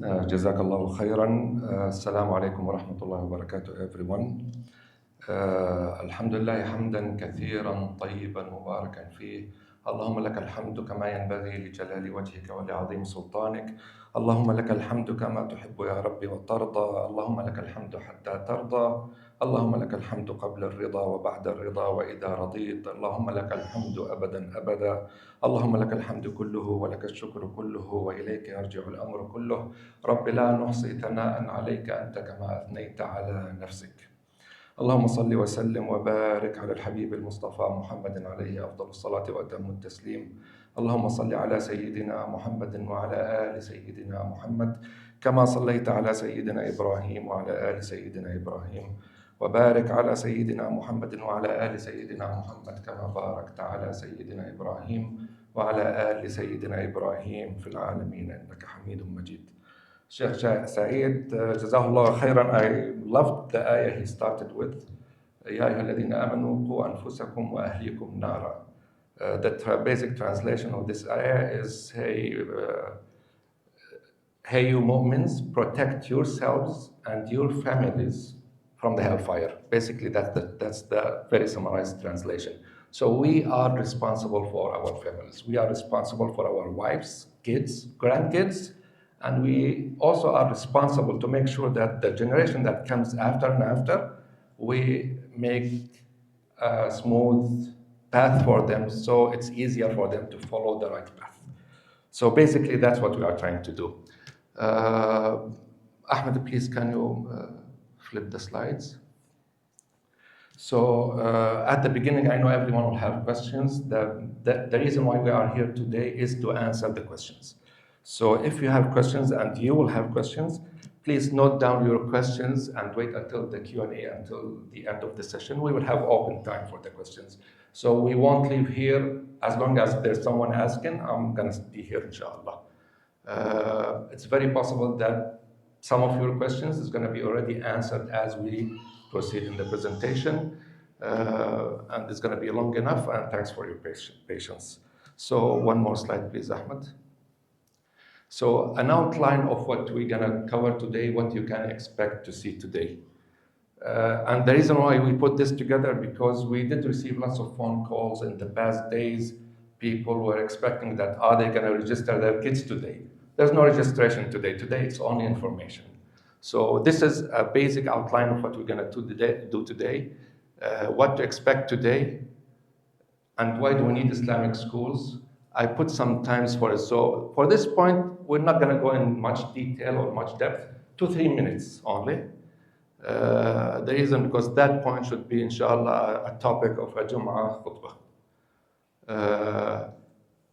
جزاك الله خيرا. السلام عليكم ورحمة الله وبركاته everyone. الحمد لله حمدا كثيرا طيبا مباركا فيه. اللهم لك الحمد كما ينبغي لجلال وجهك ولعظيم سلطانك. اللهم لك الحمد كما تحب يا ربي وترضى. اللهم لك الحمد حتى ترضى. اللهم لك الحمد قبل الرضا وبعد الرضا وإذا رضيت. اللهم لك الحمد أبدا أبدا. اللهم لك الحمد كله ولك الشكر كله وإليك يرجع الأمر كله. رب لا نحصي ثناء عليك أنت كما أثنيت على نفسك. اللهم صل وسلم وبارك على الحبيب المصطفى محمد عليه أفضل الصلاة وأتم التسليم. اللهم صل على سيدنا محمد وعلى آل سيدنا محمد كما صليت على سيدنا إبراهيم وعلى آل سيدنا إبراهيم، وبارك على سيدنا محمد وعلى آل سيدنا محمد كما باركت على سيدنا إبراهيم وعلى آل سيدنا إبراهيم في العالمين إنك حميد مجيد. Sheikh Saeed, Jazahullah khairan, I loved the ayah he started with. يا أيها الذين آمنوا قوا أنفسكم وأهليكم نارا. The basic translation of this ayah is, hey you mu'mins, protect yourselves and your families from the hellfire. Basically, that's the very summarized translation. So we are responsible for our families. We are responsible for our wives, kids, grandkids, and we also are responsible to make sure that the generation that comes after and after, we make a smooth path for them so it's easier for them to follow the right path. So basically, that's what we are trying to do. Ahmed, please, can you flip the slides? So at the beginning, I know everyone will have questions. The reason why we are here today is to answer the questions. So if you have questions, and you will have questions, please note down your questions and wait until the Q&A, until the end of the session. We will have open time for the questions. So we won't leave here as long as there's someone asking. I'm going to be here, inshallah. It's very possible that some of your questions is going to be already answered as we proceed in the presentation, and it's going to be long enough, and thanks for your patience. So one more slide, please, Ahmed. So an outline of what we're going to cover today, what you can expect to see today. And the reason why we put this together, because we did receive lots of phone calls in the past days. People were expecting that, are they going to register their kids today? There's no registration today. Today, it's only information. So this is a basic outline of what we're going to do today, what to expect today, and why do we need Islamic schools. I put some times for it. So for this point, we're not going to go in much detail or much depth, 2-3 minutes only. The reason, because that point should be, inshallah, a topic of a Jum'ah khutbah.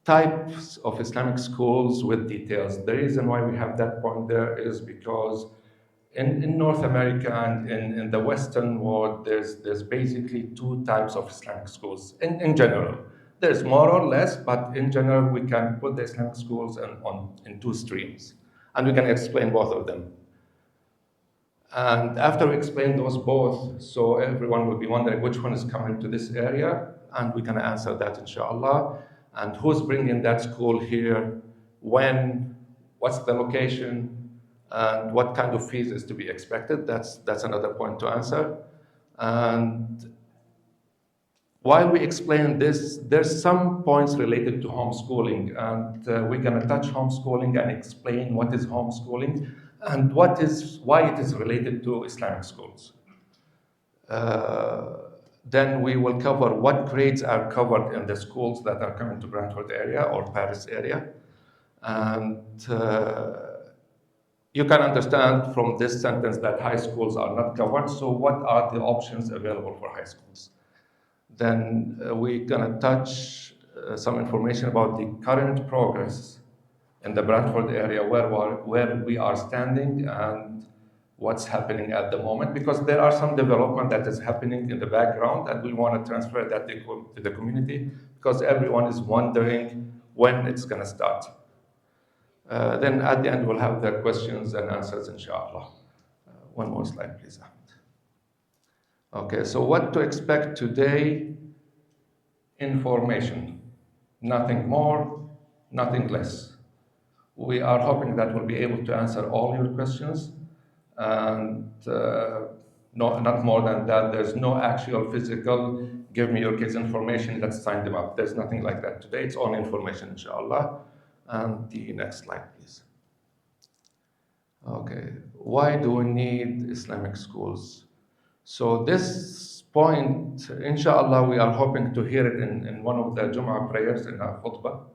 Types of Islamic schools with details. The reason why we have that point there is because in North America and in the Western world, there's basically two types of Islamic schools in general. There's more or less, but in general, we can put the Islamic schools in two streams, and we can explain both of them. And after we explain those both, so everyone will be wondering which one is coming to this area, and we can answer that, inshallah. And who's bringing that school here, when, what's the location, and what kind of fees is to be expected. That's another point to answer. And while we explain this, there's some points related to homeschooling, and we're going to touch homeschooling and explain what is homeschooling and why it is related to Islamic schools. Then we will cover what grades are covered in the schools that are coming to Brantford area or Paris area. And you can understand from this sentence that high schools are not covered. So what are the options available for high schools? Then we're going to touch some information about the current progress in the Brantford area, where we are standing and what's happening at the moment, because there are some development that is happening in the background, and we want to transfer that to the community, because everyone is wondering when it's going to start. Then at the end, we'll have the questions and answers, inshallah. One more slide, please, Ahmed. Okay, so what to expect today? Information. Nothing more, nothing less. We are hoping that we'll be able to answer all your questions, and not more than that. There's no actual physical, give me your kids' information, let's sign them up. There's nothing like that today. It's only information, inshallah. And the next slide, please. Okay, why do we need Islamic schools? So this point, inshallah, we are hoping to hear it in one of the Jum'ah prayers in our khutbah.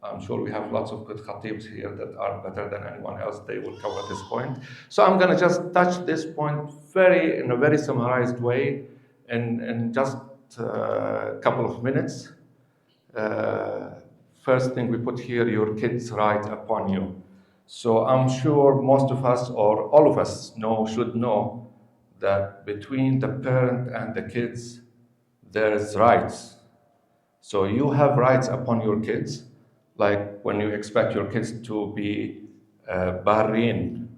I'm sure we have lots of good khatibs here that are better than anyone else. They will cover this point. So I'm going to just touch this point in a very summarized way in just a couple of minutes. First thing we put here, your kids' right upon you. So I'm sure most of us, or all of us, should know that between the parent and the kids, there's rights. So you have rights upon your kids, like when you expect your kids to be barrin.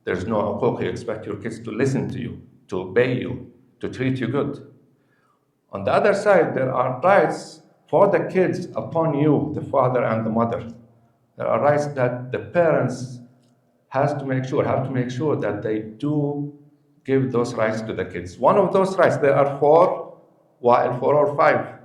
There's no uquq. You expect your kids to listen to you, to obey you, to treat you good. On the other side, there are rights for the kids upon you, the father and the mother. There are rights that the parents have to make sure that they do give those rights to the kids. One of those rights, there are four or five?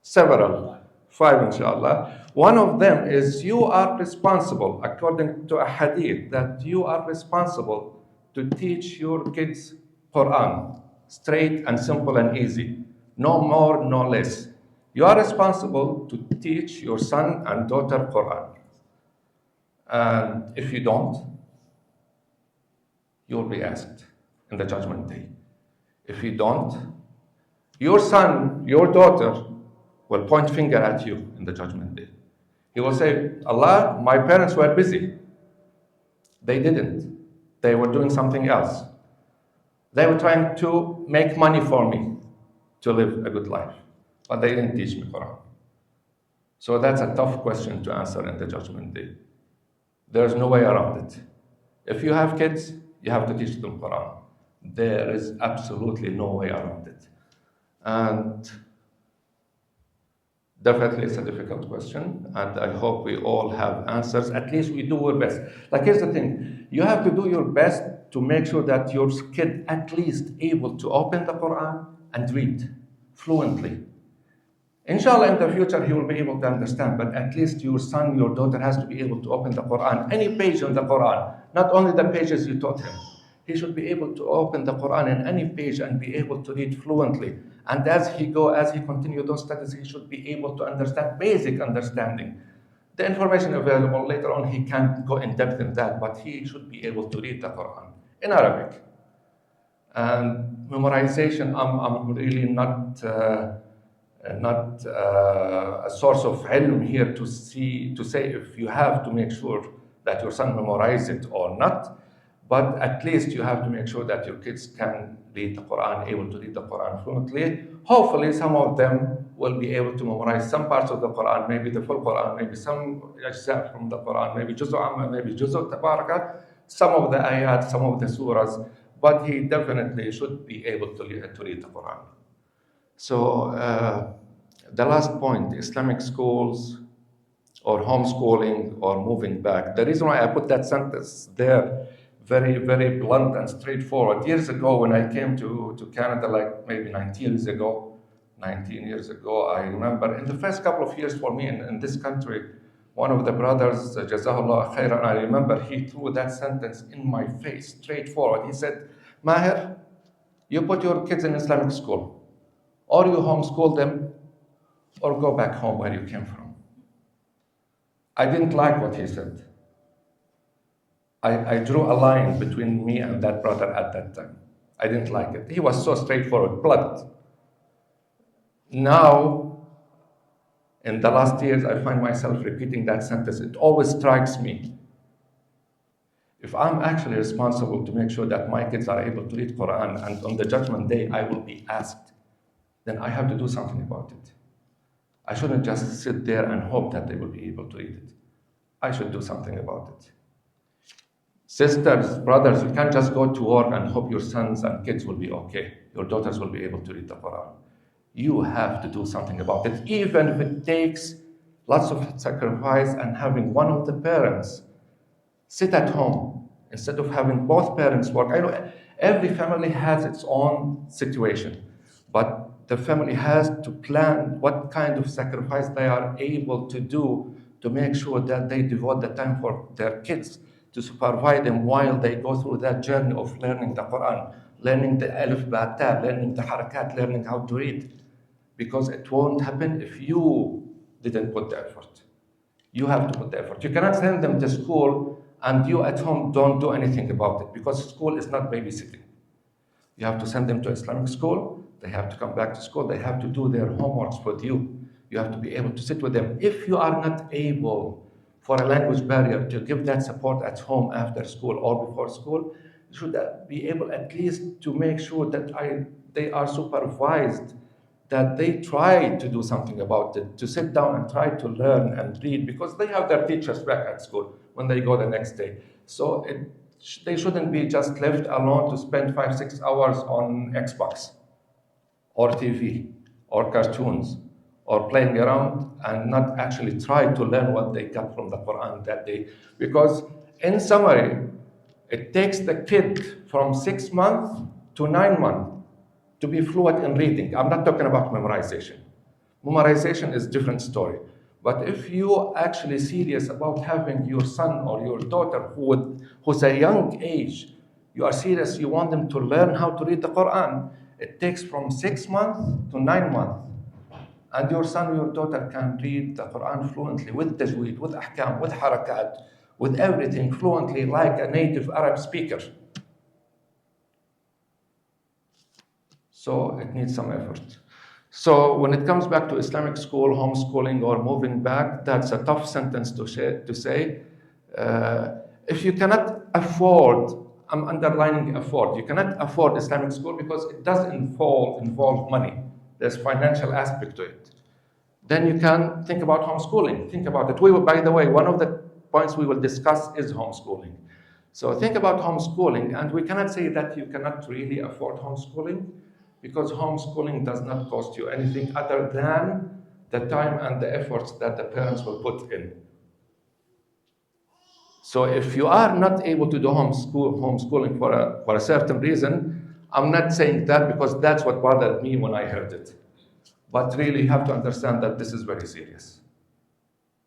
Several. Five, inshallah. One of them is you are responsible, according to a hadith, that you are responsible to teach your kids Quran, straight and simple and easy. No more, no less. You are responsible to teach your son and daughter Quran. And if you don't, you will be asked in the judgment day. If you don't, your son, your daughter will point finger at you in the judgment day. He will say, Allah, my parents were busy. They didn't. They were doing something else. They were trying to make money for me to live a good life, but they didn't teach me Quran. So that's a tough question to answer in the judgment day. There's no way around it. If you have kids, you have to teach them Quran. There is absolutely no way around it. And definitely it's a difficult question, and I hope we all have answers. At least we do our best. Like, here's the thing. You have to do your best to make sure that your kid at least able to open the Quran and read fluently. Inshallah, in the future, he will be able to understand, but at least your son, your daughter has to be able to open the Quran, any page in the Quran, not only the pages you taught him. He should be able to open the Quran in any page and be able to read fluently. And as he continues those studies, he should be able to understand basic understanding. The information available later on, he can't go in depth in that, but he should be able to read the Quran in Arabic. And memorization, I'm really not a source of ilm here to say if you have to make sure that your son memorize it or not, but at least you have to make sure that your kids can read the Quran, able to read the Quran fluently. Hopefully some of them will be able to memorize some parts of the Quran, maybe the full Quran, maybe some ajza from the Quran, maybe juz'u amma, maybe juz'u tabaraka, some of the ayat, some of the surahs, but he definitely should be able to read the Quran. So the last point, Islamic schools or homeschooling or moving back. The reason why I put that sentence there, very, very blunt and straightforward. Years ago, when I came to Canada, like maybe 19 years ago, I remember in the first couple of years for me in this country, one of the brothers, Jazahullah khairan, I remember he threw that sentence in my face, straightforward. He said, Maher, you put your kids in Islamic school, or you homeschool them, or go back home where you came from. I didn't like what he said. I drew a line between me and that brother at that time. I didn't like it. He was so straightforward, blunt. Now, in the last years, I find myself repeating that sentence. It always strikes me. If I'm actually responsible to make sure that my kids are able to read Quran, and on the judgment day I will be asked, then I have to do something about it. I shouldn't just sit there and hope that they will be able to read it. I should do something about it. Sisters, brothers, you can't just go to work and hope your sons and kids will be okay. Your daughters will be able to read the Quran. You have to do something about it, even if it takes lots of sacrifice, and having one of the parents sit at home instead of having both parents work. I know every family has its own situation, but the family has to plan what kind of sacrifice they are able to do to make sure that they devote the time for their kids, to supervise them while they go through that journey of learning the Quran, learning the alif ba ta, learning the harakat, learning how to read. Because it won't happen if you didn't put the effort. You have to put the effort. You cannot send them to school and you at home don't do anything about it, because school is not babysitting. You have to send them to Islamic school. They have to come back to school. They have to do their homeworks with you. You have to be able to sit with them. If you are not able, for a language barrier, to give that support at home after school or before school, you should be able at least to make sure that they are supervised, that they try to do something about it, to sit down and try to learn and read, because they have their teachers back at school when they go the next day. So they shouldn't be just left alone to spend 5-6 hours on Xbox or TV or cartoons or playing around and not actually try to learn what they got from the Quran that day. Because in summary, it takes the kid from 6 months to 9 months to be fluent in reading. I'm not talking about memorization. Memorization is a different story. But if you actually serious about having your son or your daughter who's a young age, you are serious, you want them to learn how to read the Quran, it takes from 6 months to 9 months. And your son or your daughter can read the Quran fluently with tajweed, with ahkam, with harakat, with everything fluently like a native Arab speaker. So it needs some effort. So when it comes back to Islamic school, homeschooling, or moving back, that's a tough sentence to say. If you cannot afford, I'm underlining afford, you cannot afford Islamic school because it does involve money. There's financial aspect to it. Then you can think about homeschooling. Think about it. By the way, one of the points we will discuss is homeschooling. So think about homeschooling, and we cannot say that you cannot really afford homeschooling, because homeschooling does not cost you anything other than the time and the efforts that the parents will put in. So if you are not able to do homeschooling for a certain reason, I'm not saying that because that's what bothered me when I heard it. But really, you have to understand that this is very serious.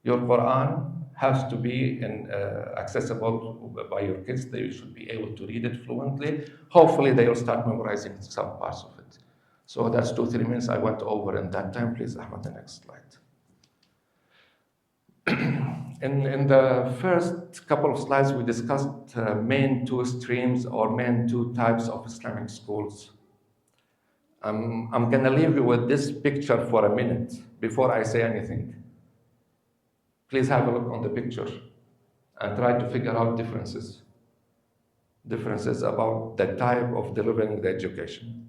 Your Quran has to be accessible by your kids. They should be able to read it fluently. Hopefully, they will start memorizing some parts of it. So that's 2-3 minutes I went over in that time. Please, Ahmad, the next slide. In the first couple of slides, we discussed main two streams or main two types of Islamic schools. I'm going to leave you with this picture for a minute before I say anything. Please have a look on the picture and try to figure out differences about the type of delivering the education.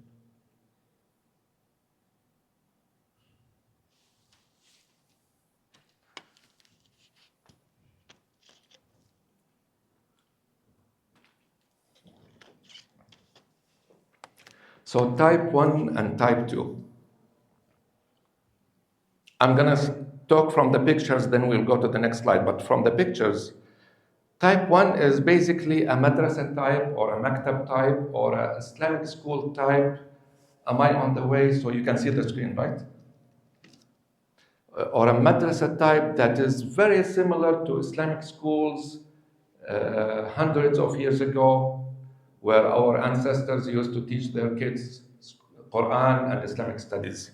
So type 1 and type 2. I'm going to talk from the pictures, then we'll go to the next slide. But from the pictures, type 1 is basically a madrasa type or a maktab type or an Islamic school type. Am I on the way so you can see the screen, right? Or a madrasa type that is very similar to Islamic schools hundreds of years ago, where our ancestors used to teach their kids Quran and Islamic studies.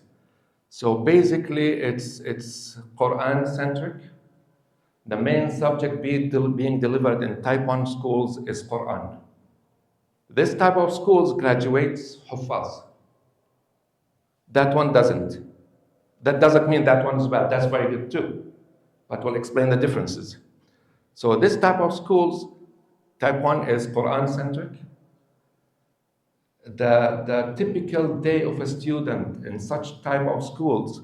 So basically, it's Quran-centric. The main subject being delivered in type 1 schools is Quran. This type of schools graduates Huffaz. That one doesn't. That doesn't mean that one is bad. That's very good too. But we'll explain the differences. So this type of schools, type 1 is Quran-centric. The typical day of a student in such type of schools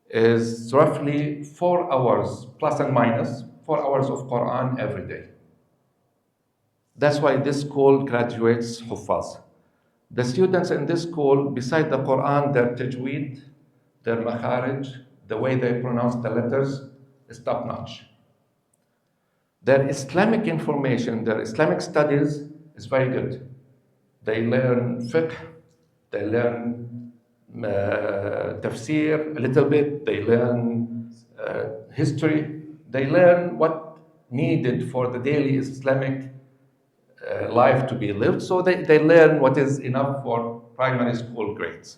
is roughly 4 hours, plus and minus, 4 hours of Quran every day. That's why this school graduates Huffaz. The students in this school, beside the Quran, their tajweed, their makharij, the way they pronounce the letters, is top-notch. Their Islamic information, their Islamic studies is very good. They learn fiqh, they learn tafsir a little bit, they learn history, they learn what needed for the daily Islamic life to be lived, so they learn what is enough for primary school grades.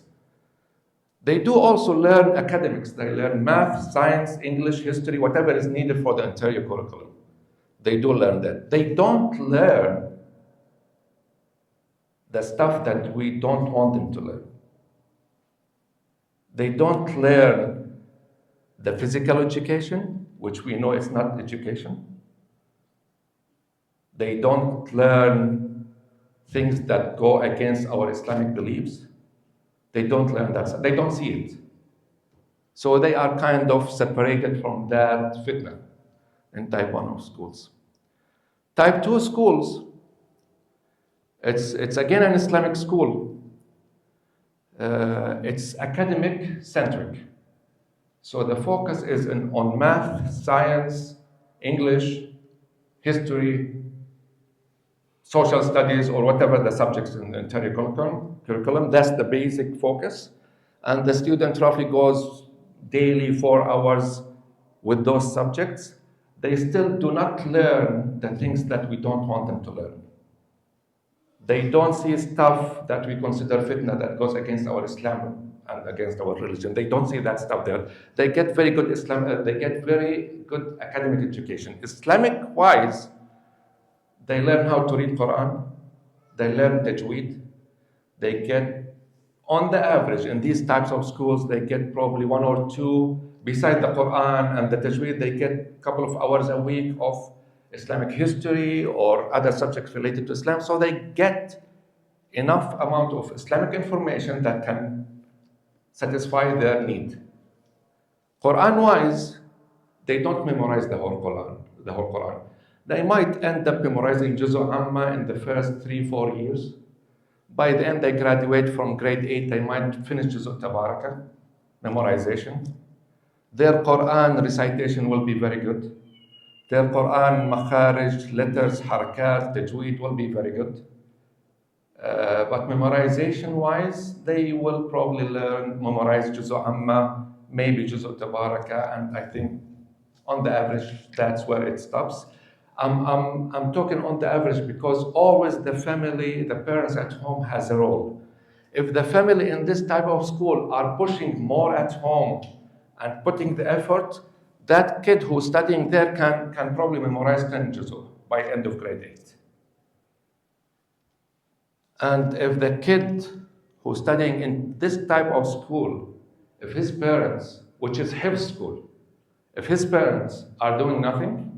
They do also learn academics. They learn math, science, English, history, whatever is needed for the entire curriculum. They do learn that. They don't learn the stuff that we don't want them to learn. They don't learn the physical education, which we know is not education. They don't learn things that go against our Islamic beliefs. They don't learn that. They don't see it. So they are kind of separated from that fitna in type 1 of schools. Type 2 schools, it's again an Islamic school. It's academic centric. So the focus is on math, science, English, history, social studies, or whatever the subjects in the entire curriculum. That's the basic focus. And the student roughly goes daily 4 hours with those subjects. They still do not learn the things that we don't want them to learn. They don't see stuff that we consider fitna that goes against our Islam and against our religion. They don't see that stuff there. They get very good they get very good academic education. Islamic-wise, they learn how to read Quran. They learn tajweed. They get, on the average, in these types of schools, they get probably 1 or 2. Besides the Quran and the tajweed, they get a couple of hours a week of Islamic history or other subjects related to Islam. So they get enough amount of Islamic information that can satisfy their need. Quran-wise, they don't memorize the whole Quran. They might end up memorizing Juz' Amma in the first 3-4 years. By the end, they graduate from grade 8, they might finish Juz' Tabaraka, memorization. Their Quran recitation will be very good. Their Quran, makharij, letters, harakat, tajweed will be very good. But memorization-wise, they will probably memorize Juz' Amma, maybe Juz' Tabaraka, and I think on the average, that's where it stops. I'm talking on the average because always the family, the parents at home has a role. If the family in this type of school are pushing more at home and putting the effort, that kid who's studying there can probably memorize 10 juz' by end of grade 8. And if the kid who's studying in this type of school, if his parents, which is hifz school, if his parents are doing nothing,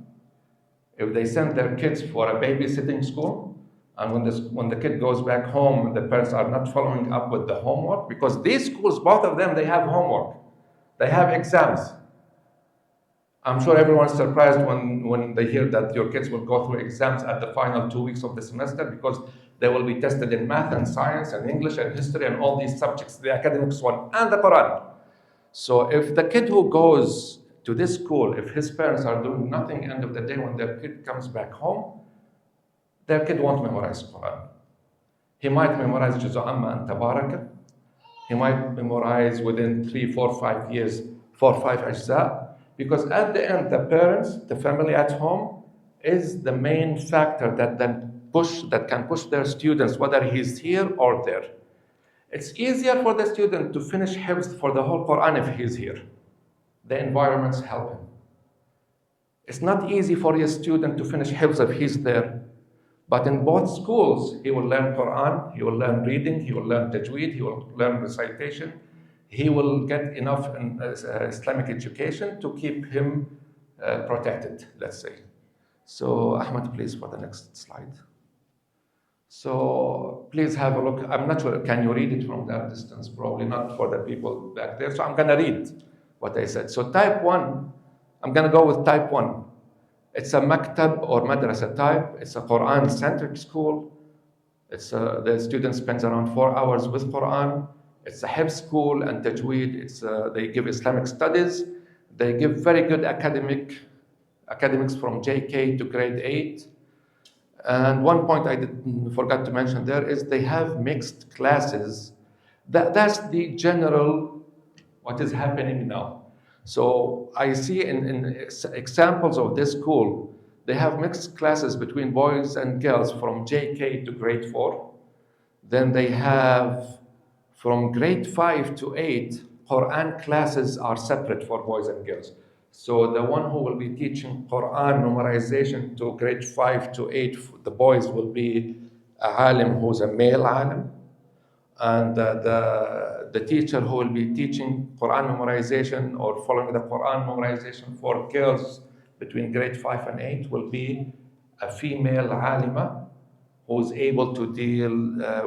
if they send their kids for a babysitting school, and when the kid goes back home, the parents are not following up with the homework, because these schools, both of them, they have homework. They have exams. I'm sure everyone's surprised when they hear that your kids will go through exams at the final 2 weeks of the semester, because they will be tested in math and science and English and history and all these subjects, the academics one, and the Quran. So if the kid who goes to this school, if his parents are doing nothing, end of the day when their kid comes back home, their kid won't memorize Quran. He might memorize Juz' Amma and Tabaraka. He might memorize within 3, 4, 5 years, 4, 5 ajza, because at the end, the parents, the family at home, is the main factor that can push their students, whether he's here or there. It's easier for the student to finish hifz for the whole Quran if he's here. The environments help him. It's not easy for a student to finish hifz if he's there. But in both schools, he will learn Quran, he will learn reading, he will learn tajweed, he will learn recitation. He will get enough Islamic education to keep him protected, let's say. So, Ahmed, please, for the next slide. So, please have a look. I'm not sure, can you read it from that distance? Probably not for the people back there. So, I'm going to read what I said. So, type 1, I'm going to go with type 1. It's a maktab or madrasa type. It's a Quran-centric school. The student spends around 4 hours with Quran. It's a hifz school and tajweed. They give Islamic studies. They give very good academics from JK to grade 8. And one point I forgot to mention there is they have mixed classes. That's the general what is happening now. So I see in examples of this school, they have mixed classes between boys and girls from JK to grade 4. Then they have from grade 5 to 8, Quran classes are separate for boys and girls. So the one who will be teaching Quran memorization to grade 5 to 8, the boys will be a alim who's a male alim. And the teacher who will be teaching Quran memorization or following the Quran memorization for girls between grade 5 and 8 will be a female alima who's able to deal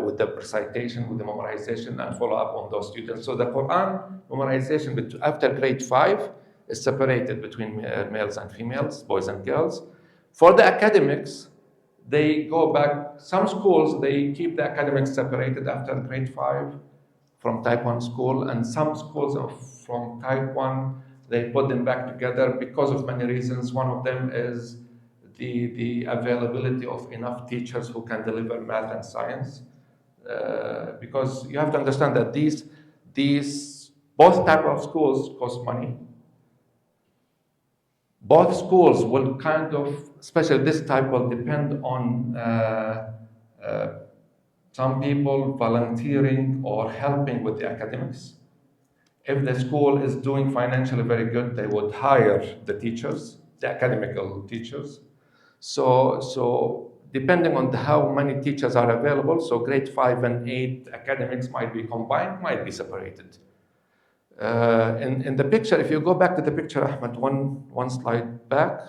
with the recitation, with the memorization, and follow up on those students. So the Quran memorization after grade 5 is separated between males and females, boys and girls. For the academics, they go back. Some schools, they keep the academics separated after grade 5 from type 1 school, and some schools from type 1, they put them back together because of many reasons. One of them is the availability of enough teachers who can deliver math and science. Because you have to understand that these both type of schools cost money. Both schools will kind of, especially this type, will depend on some people volunteering or helping with the academics. If the school is doing financially very good, they would hire the teachers, the academical teachers. So depending on how many teachers are available, so grade 5 and 8 academics might be combined, might be separated. In the picture, if you go back to the picture, Ahmed, one slide back,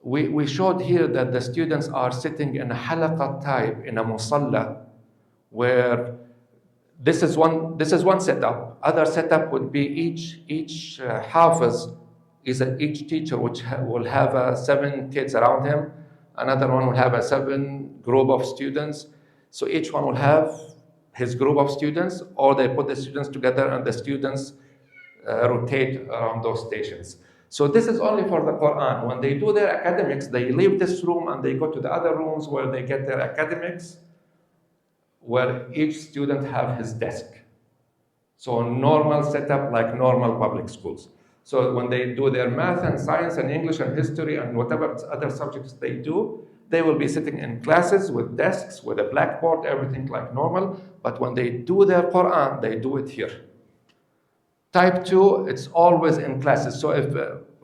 we showed here that the students are sitting in a halaqa type, in a musalla, where this is one setup. Other setup would be each hafiz is each teacher which will have 7 kids around him. Another one will have a 7 group of students. So each one will have his group of students, or they put the students together and the students rotate around those stations. So this is only for the Quran. When they do their academics, they leave this room and they go to the other rooms where they get their academics, where each student have his desk. So normal setup like normal public schools. So when they do their math and science and English and history and whatever other subjects they do, they will be sitting in classes with desks, with a blackboard, everything like normal. But when they do their Quran, they do it here. Type 2, it's always in classes. So if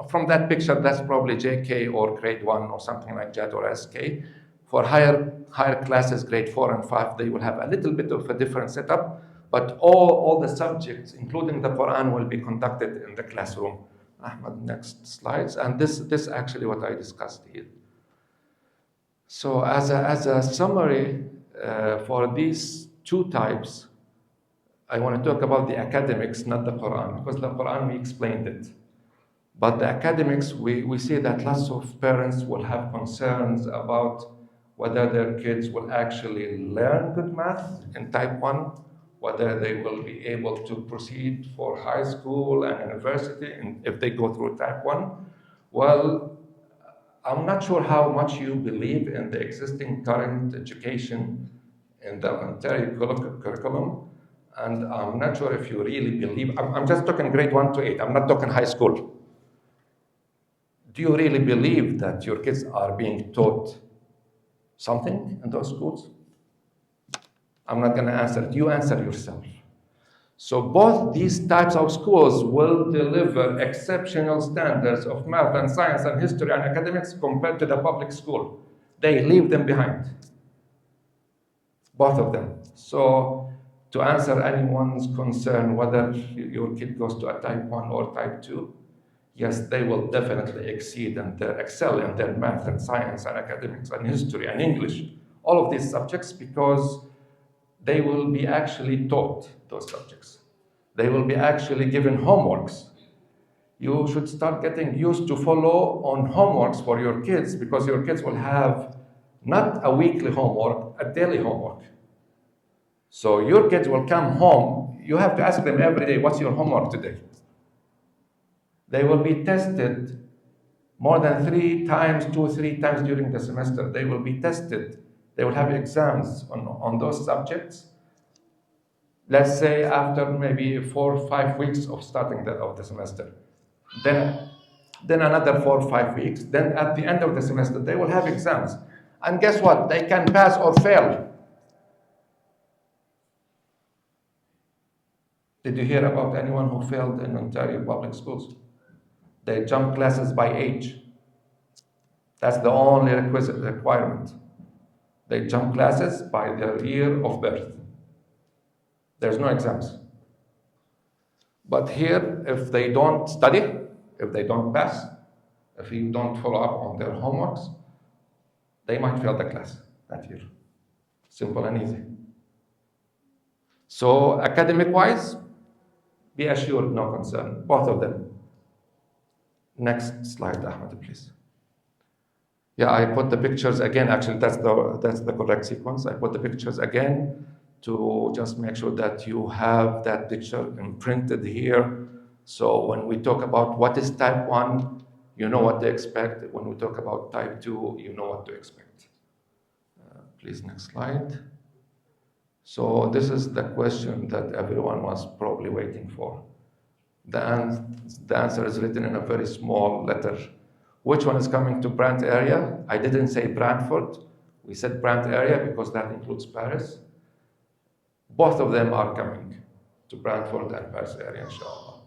from that picture, that's probably JK or grade 1 or something like that, or SK. For higher classes, grade 4 and 5, they will have a little bit of a different setup, but all the subjects, including the Quran, will be conducted in the classroom. Ahmed, next slides. And this actually what I discussed here. So as a summary for these 2 types, I want to talk about the academics, not the Quran, because the Quran, we explained it. But the academics, we see that lots of parents will have concerns about whether their kids will actually learn good math in type 1, whether they will be able to proceed for high school and university if they go through type 1. Well, I'm not sure how much you believe in the existing current education in the Ontario curriculum, and I'm not sure if you really believe, I'm just talking grade 1 to 8, I'm not talking high school. Do you really believe that your kids are being taught something in those schools? I'm not going to answer it. You answer yourself. So both these types of schools will deliver exceptional standards of math and science and history and academics compared to the public school. They leave them behind. Both of them. So to answer anyone's concern whether your kid goes to a type 1 or type 2, yes, they will definitely exceed and excel in their math and science and academics and history and English, all of these subjects, because they will be actually taught those subjects. They will be actually given homeworks. You should start getting used to follow on homeworks for your kids, because your kids will have not a weekly homework, a daily homework. So your kids will come home, you have to ask them every day, what's your homework today? They will be tested more than 3 times, 3 times during the semester. They will be tested. They will have exams on those subjects. Let's say after maybe 4 or 5 weeks of starting of the semester. Then another 4 or 5 weeks. Then at the end of the semester, they will have exams. And guess what? They can pass or fail. Did you hear about anyone who failed in Ontario public schools? They jump classes by age. That's the only requirement. They jump classes by their year of birth. There's no exams. But here, if they don't study, if they don't pass, if you don't follow up on their homeworks, they might fail the class that year. Simple and easy. So academic-wise, be assured, no concern, both of them. Next slide, Ahmed, please. Yeah, I put the pictures again. Actually, that's the correct sequence. I put the pictures again to just make sure that you have that picture imprinted here. So when we talk about what is type 1, you know what to expect. When we talk about type 2, you know what to expect. Please, next slide. So this is the question that everyone was probably waiting for. The answer is written in a very small letter. Which one is coming to Brant area? I didn't say Brantford. We said Brant area because that includes Paris. Both of them are coming to Brantford and Paris area, inshallah.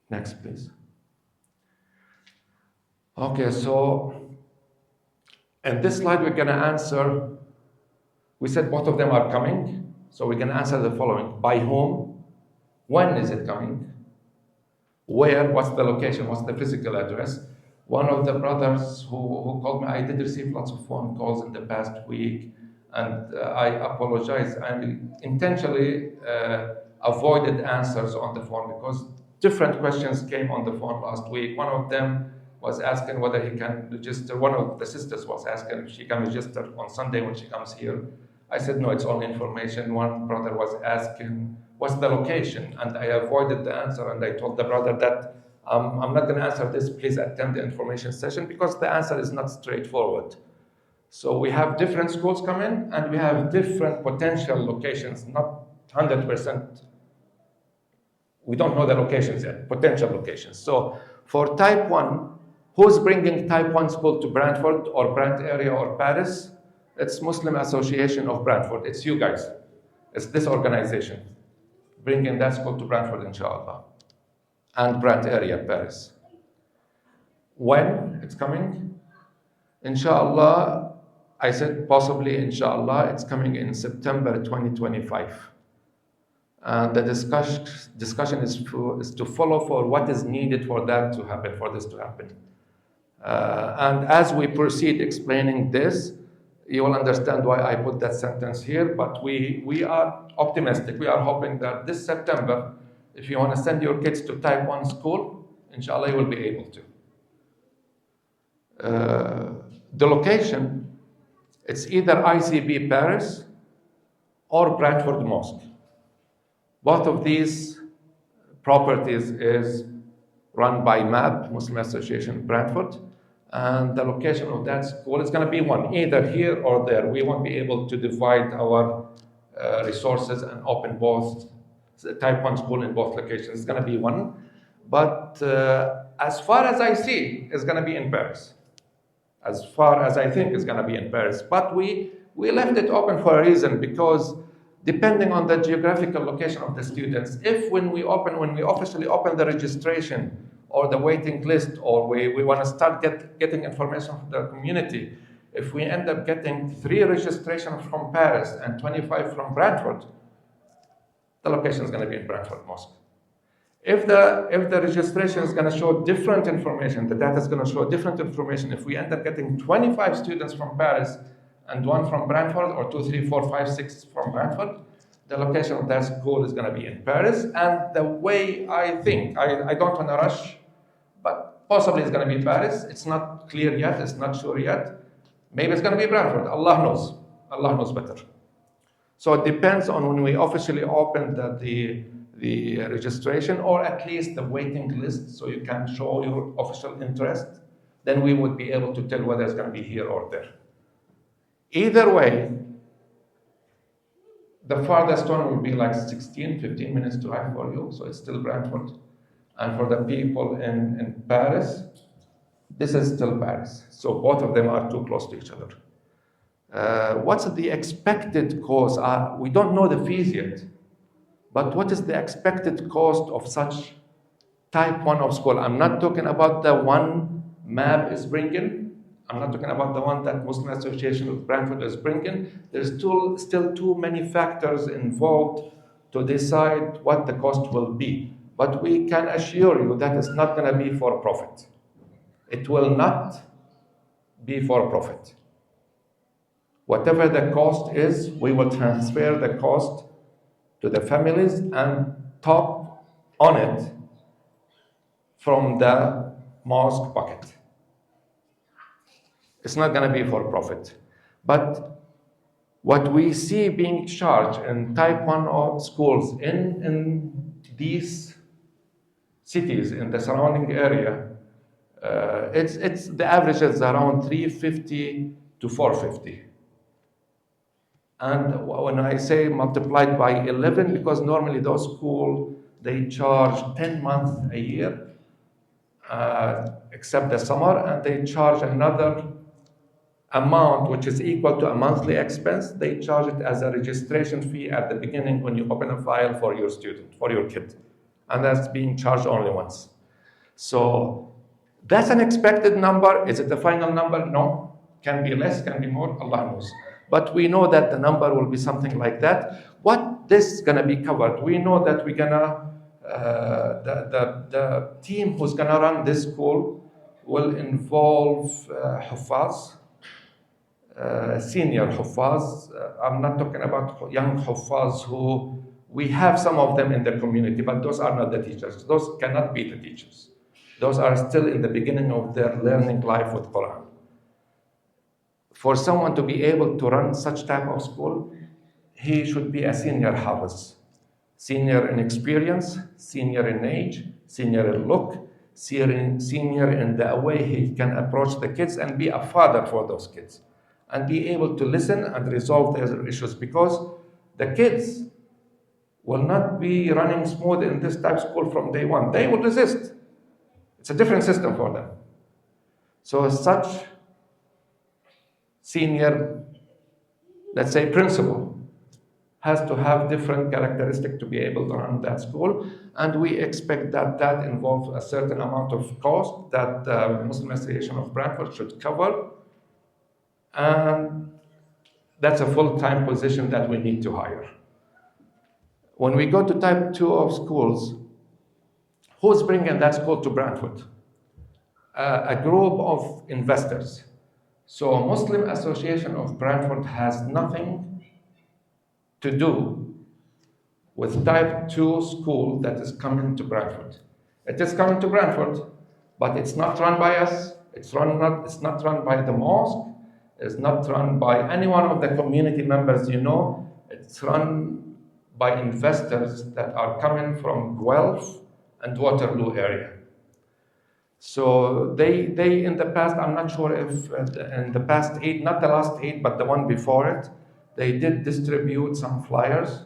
Next, please. Okay, so in this slide, we're going to answer. We said both of them are coming, so we can answer the following. By whom? When is it coming? Where? What's the location? What's the physical address? One of the brothers who called me, I did receive lots of phone calls in the past week, and I apologize. I intentionally avoided answers on the phone because different questions came on the phone last week. One of them was asking whether he can register. One of the sisters was asking if she can register on Sunday when she comes here. I said, no, it's only information. One brother was asking, what's the location? And I avoided the answer, and I told the brother that I'm not going to answer this. Please attend the information session because the answer is not straightforward. So we have different schools coming, and we have different potential locations, not 100%. We don't know the locations yet, potential locations. So for type 1, who's bringing type 1 school to Brantford or Brant area or Paris? It's Muslim Association of Brantford. It's you guys. It's this organization bringing that school to Brantford, inshallah, and Brant area, Paris. When it's coming? Inshallah, I said possibly, inshallah, it's coming in September 2025. And the discussion is to follow for what is needed for that to happen, for this to happen. And as we proceed explaining this, you will understand why I put that sentence here, but we are optimistic. We are hoping that this September, if you want to send your kids to type 1 school, inshallah, you will be able to. The location, it's either ICB Paris or Bradford Mosque. Both of these properties is run by MAB, Muslim Association Bradford, and the location of that school is going to be one, either here or there. We won't be able to divide our resources and open both type 1 school in both locations. It's going to be one. But as far as I see, it's going to be in Paris. As far as I think, it's going to be in Paris. But we left it open for a reason, because depending on the geographical location of the students, if when we officially open the registration or the waiting list, or we want to start getting information from the community, if we end up getting 3 registrations from Paris and 25 from Bradford, the location is going to be in Bradford Mosque. If the registration is going to show different information, the data is going to show different information, if we end up getting 25 students from Paris and 1 from Bradford, or 2, 3, 4, 5, 6 from Bradford, the location of that school is going to be in Paris. And the way I think, I don't want to rush, but possibly it's going to be Paris. It's not clear yet, it's not sure yet. Maybe it's going to be Bradford. Allah knows better. So it depends on when we officially open the the registration, or at least the waiting list, so you can show your official interest, then we would be able to tell whether it's going to be here or there. Either way, the farthest one will be like 15 minutes drive for you, so it's still Brantford. And for the people in Paris, this is still Paris. So both of them are too close to each other. What's the expected cost? We don't know the fees yet, but what is the expected cost of such type 1 of school? I'm not talking about the one MAB is bringing. I'm not talking about the one that Muslim Association of Brantford is bringing. There's still too many factors involved to decide what the cost will be. But we can assure you that it's not going to be for profit. It will not be for profit. Whatever the cost is, we will transfer the cost to the families and top on it from the mosque bucket. It's not going to be for profit. But what we see being charged in type 1 schools in these cities, in the surrounding area, it's the average is around 350 to 450. And when I say multiplied by 11, because normally those schools, they charge 10 months a year, except the summer, and they charge another amount which is equal to a monthly expense. They charge it as a registration fee at the beginning when you open a file for your student, for your kid. And that's being charged only once. So that's an expected number. Is it the final number? No. Can be less, can be more, Allah knows. But we know that the number will be something like that. What this is going to be covered? We know that we're going to, the team who's going to run this school will involve Huffaz, senior Huffaz. I'm not talking about young Huffaz who, we have some of them in the community, but those are not the teachers. Those cannot be the teachers. Those are still in the beginning of their learning life with Quran. For someone to be able to run such type of school, he should be a senior Hafiz. Senior in experience, senior in age, senior in look, senior in the way he can approach the kids and be a father for those kids. And be able to listen and resolve their issues, because the kids will not be running smooth in this type of school from day one. They will resist. It's a different system for them. So such senior, let's say principal, has to have different characteristics to be able to run that school. And we expect that that involves a certain amount of cost that the Muslim Association of Brantford should cover. And that's a full-time position that we need to hire. When we go to type 2 of schools, who's bringing that school to Brantford? A group of investors. So Muslim Association of Brantford has nothing to do with type 2 school that is coming to Brantford. It is coming to Brantford, but it's not run by us. It's not run by the mosque. It's not run by any one of the community members you know. It's run by investors that are coming from Guelph and Waterloo area. So they in the past, I'm not sure if in the past 8, not the last 8, but the one before it, they did distribute some flyers.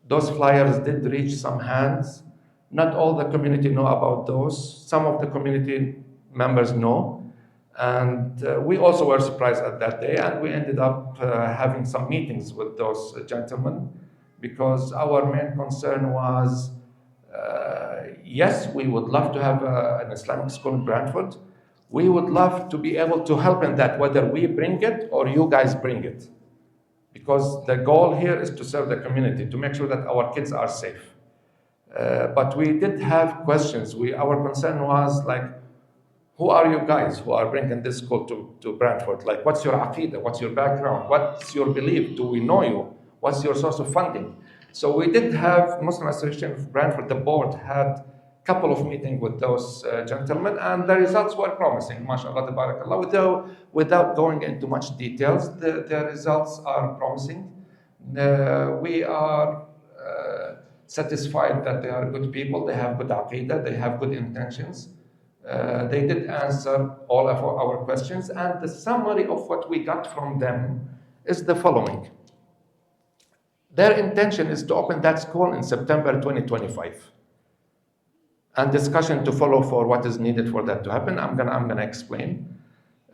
Those flyers did reach some hands. Not all the community know about those. Some of the community members know. And we also were surprised at that day, and we ended up having some meetings with those gentlemen, because our main concern was, yes, we would love to have an Islamic school in Brantford. We would love to be able to help in that, whether we bring it or you guys bring it. Because the goal here is to serve the community, to make sure that our kids are safe. But we did have questions. Our concern was like, who are you guys who are bringing this school to Brantford? Like, what's your aqidah? What's your background? What's your belief? Do we know you? What's your source of funding? So we did have Muslim Association of Brantford, the board had a couple of meetings with those gentlemen, and the results were promising, mashallah, tabarakallah. Without going into much details, the results are promising. We are satisfied that they are good people, they have good aqidah, they have good intentions. They did answer all of our questions, and the summary of what we got from them is the following. Their intention is to open that school in September 2025. And discussion to follow for what is needed for that to happen. I'm gonna explain.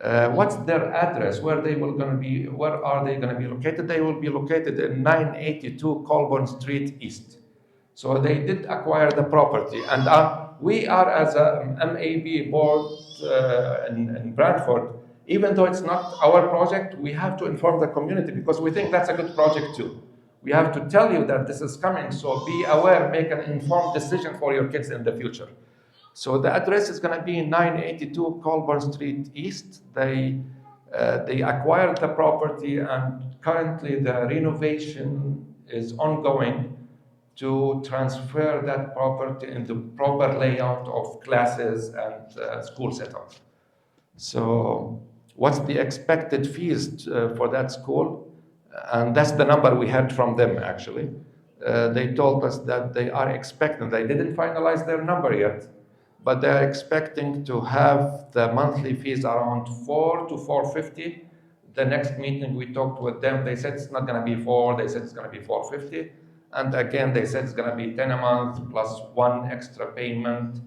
What's their address? Where are they gonna be located? They will be located in 982 Colburn Street East. So they did acquire the property, and we are, as a MAB board in Bradford, even though it's not our project, we have to inform the community because we think that's a good project too. We have to tell you that this is coming, so be aware, make an informed decision for your kids in the future. So the address is going to be 982 Colburn Street East. They acquired the property, and currently the renovation is ongoing to transfer that property into proper layout of classes and school setup. So what's the expected fees for that school? And that's the number we had from them, actually. They told us that they are expecting, they didn't finalize their number yet, but they're expecting to have the monthly fees around 4 to 450. The next meeting we talked with them, they said it's not going to be 4, they said it's going to be 450. And again, they said it's going to be 10 a month plus 1 extra payment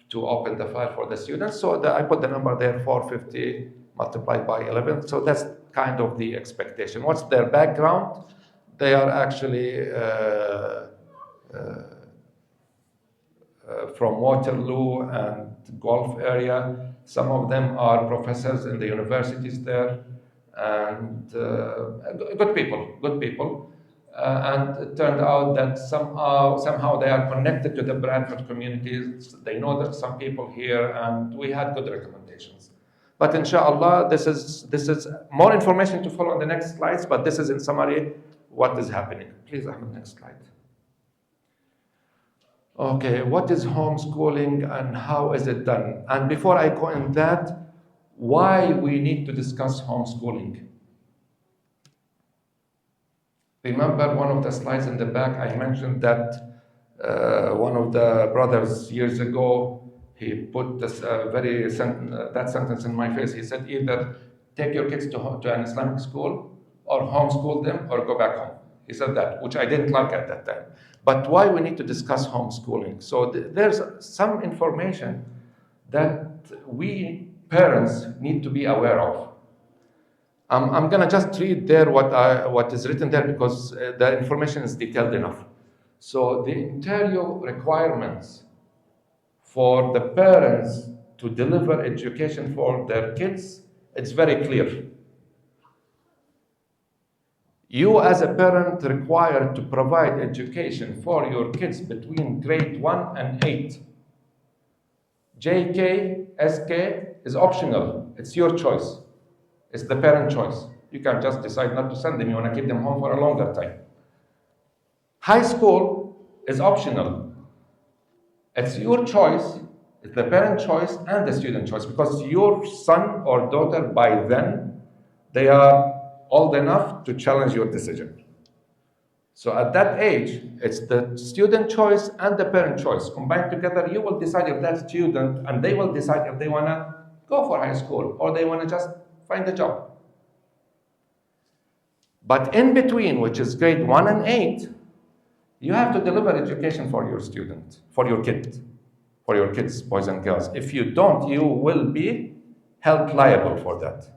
to open the file for the students. So I put the number there, 450 multiplied by 11. So that's kind of the expectation. What's their background? They are actually from Waterloo and Gulf area. Some of them are professors in the universities there, and good people. And it turned out that somehow they are connected to the Bradford communities. They know that some people here, and we had good recommendations. But inshallah, this is more information to follow on the next slides, but this is in summary what is happening. Please, Ahmed, next slide. Okay, what is homeschooling and how is it done? And before I go in that, why we need to discuss homeschooling? Remember one of the slides in the back, I mentioned that one of the brothers years ago, he put this that sentence in my face. He said, either take your kids to an Islamic school or homeschool them or go back home. He said that, which I didn't like at that time. But why we need to discuss homeschooling? So there's some information that we parents need to be aware of. I'm going to just read there what is written there because the information is detailed enough. So the interior requirements for the parents to deliver education for their kids, it's very clear. You as a parent required to provide education for your kids between grade 1 and 8. JK, SK is optional. It's your choice. It's the parent choice. You can just decide not to send them. You want to keep them home for a longer time. High school is optional. It's your choice, it's the parent choice and the student choice, because your son or daughter, by then, they are old enough to challenge your decision. So at that age, it's the student choice and the parent choice. Combined together, you will decide if that student, and they will decide if they want to go for high school or they want to just find a job. But in between, which is grade 1 and 8, you have to deliver education for your student, for your kids, boys and girls. If you don't, you will be held liable for that.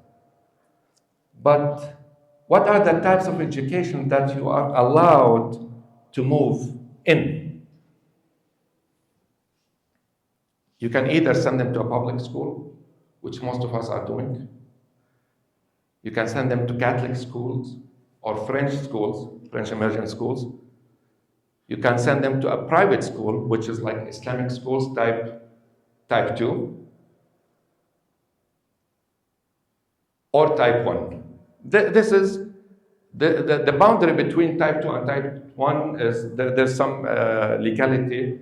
But what are the types of education that you are allowed to move in? You can either send them to a public school, which most of us are doing. You can send them to Catholic schools or French schools, French immersion schools. You can send them to a private school, which is like Islamic schools type 2 or type 1. This is the boundary between type 2 and type 1 is there's some legality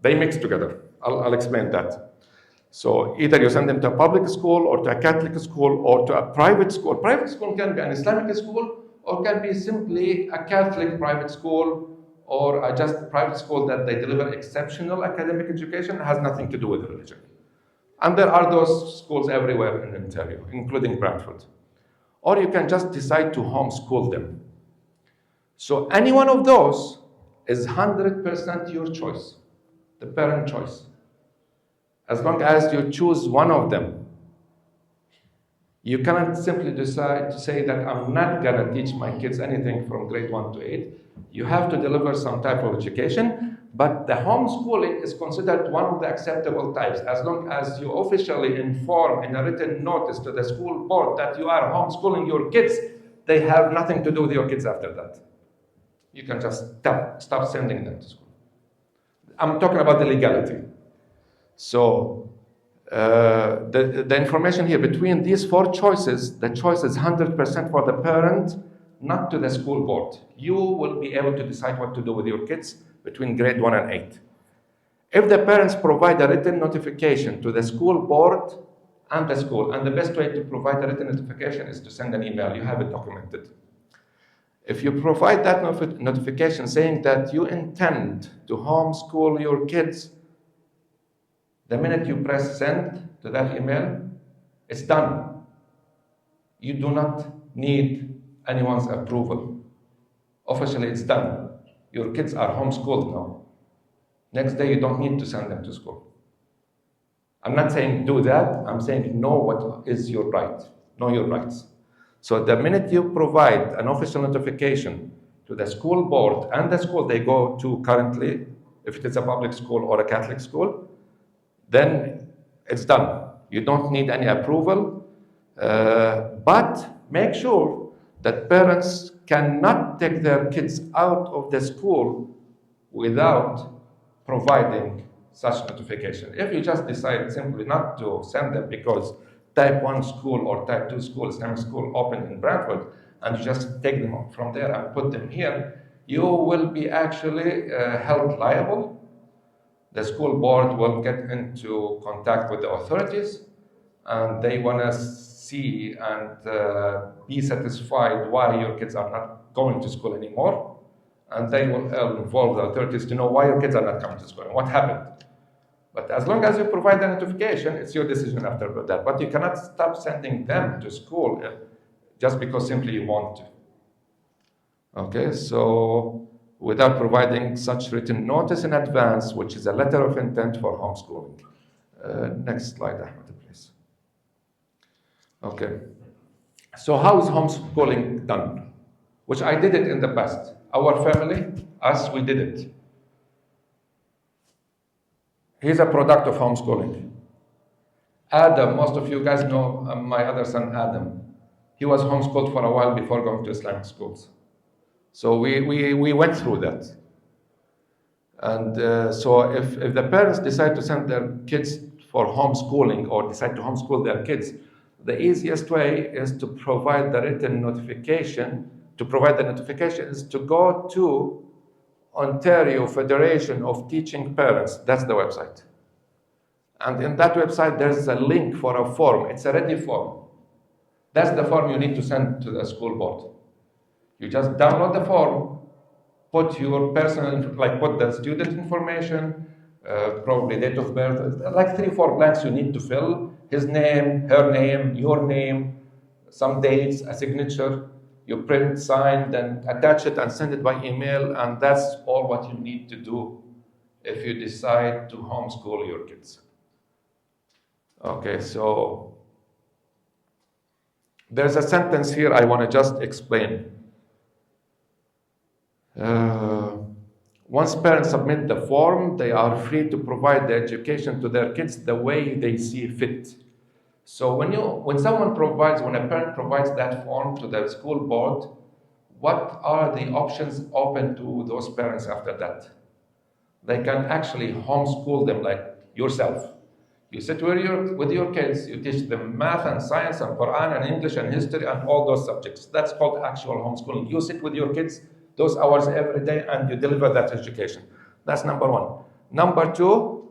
they mix together. I'll explain that. So either you send them to a public school or to a Catholic school or to a private school. Private school can be an Islamic school or can be simply a Catholic private school or a just private school that they deliver exceptional academic education, has nothing to do with religion. And there are those schools everywhere in Ontario, including Brantford. Or you can just decide to homeschool them. So any one of those is 100% your choice, the parent choice. As long as you choose one of them, you cannot simply decide to say that I'm not gonna teach my kids anything from grade 1 to 8. You have to deliver some type of education, but the homeschooling is considered one of the acceptable types, as long as you officially inform in a written notice to the school board that you are homeschooling your kids. They have nothing to do with your kids after that. You can just stop sending them to school. I'm talking about the legality. So the information here between these four choices, the choice is 100% for the parent, not to the school board. You will be able to decide what to do with your kids between grade 1 and 8. If the parents provide a written notification to the school board and the school, and the best way to provide a written notification is to send an email, you have it documented. If you provide that notification saying that you intend to homeschool your kids, the minute you press send to that email, it's done. You do not need anyone's approval. Officially, it's done. Your kids are homeschooled now. Next day, you don't need to send them to school. I'm not saying do that. I'm saying know what is your right. Know your rights. So the minute you provide an official notification to the school board and the school they go to currently, if it is a public school or a Catholic school, then it's done. You don't need any approval, but make sure that parents cannot take their kids out of the school without providing such notification. If you just decide simply not to send them because type 1 school or type 2 school, Islamic school opened in Brantford, and you just take them from there and put them here, you will be actually held liable. The school board will get into contact with the authorities, and they want to see and be satisfied why your kids are not going to school anymore. And they will involve the authorities to know why your kids are not coming to school and what happened. But as long as you provide the notification, it's your decision after that. But you cannot stop sending them to school just because simply you want to. Okay, so without providing such written notice in advance, which is a letter of intent for homeschooling. Next slide, Ahmed, please. Okay, so how is homeschooling done? Which I did it in the past. Our family, us, we did it. He's a product of homeschooling. Adam, most of you guys know my other son, Adam. He was homeschooled for a while before going to Islamic schools. So we went through that. And so if the parents decide to send their kids for homeschooling or decide to homeschool their kids, the easiest way is to provide the written notification. To provide the notification is to go to Ontario Federation of Teaching Parents. That's the website. And in that website, there's a link for a form. It's a ready form. That's the form you need to send to the school board. You just download the form, put your personal, like put the student information, probably date of birth, like 3-4 blanks you need to fill. His name, her name, your name, some dates, a signature. You print, sign, then attach it and send it by email, and that's all what you need to do if you decide to homeschool your kids. Okay, so there's a sentence here I want to just explain. Once parents submit the form, they are free to provide the education to their kids the way they see fit. So when a parent provides that form to the school board, what are the options open to those parents after that? They can actually homeschool them like yourself. You sit with your kids, you teach them math and science and Quran and English and history and all those subjects. That's called actual homeschooling. You sit with your kids those hours every day and you deliver that education. That's number one. Number two,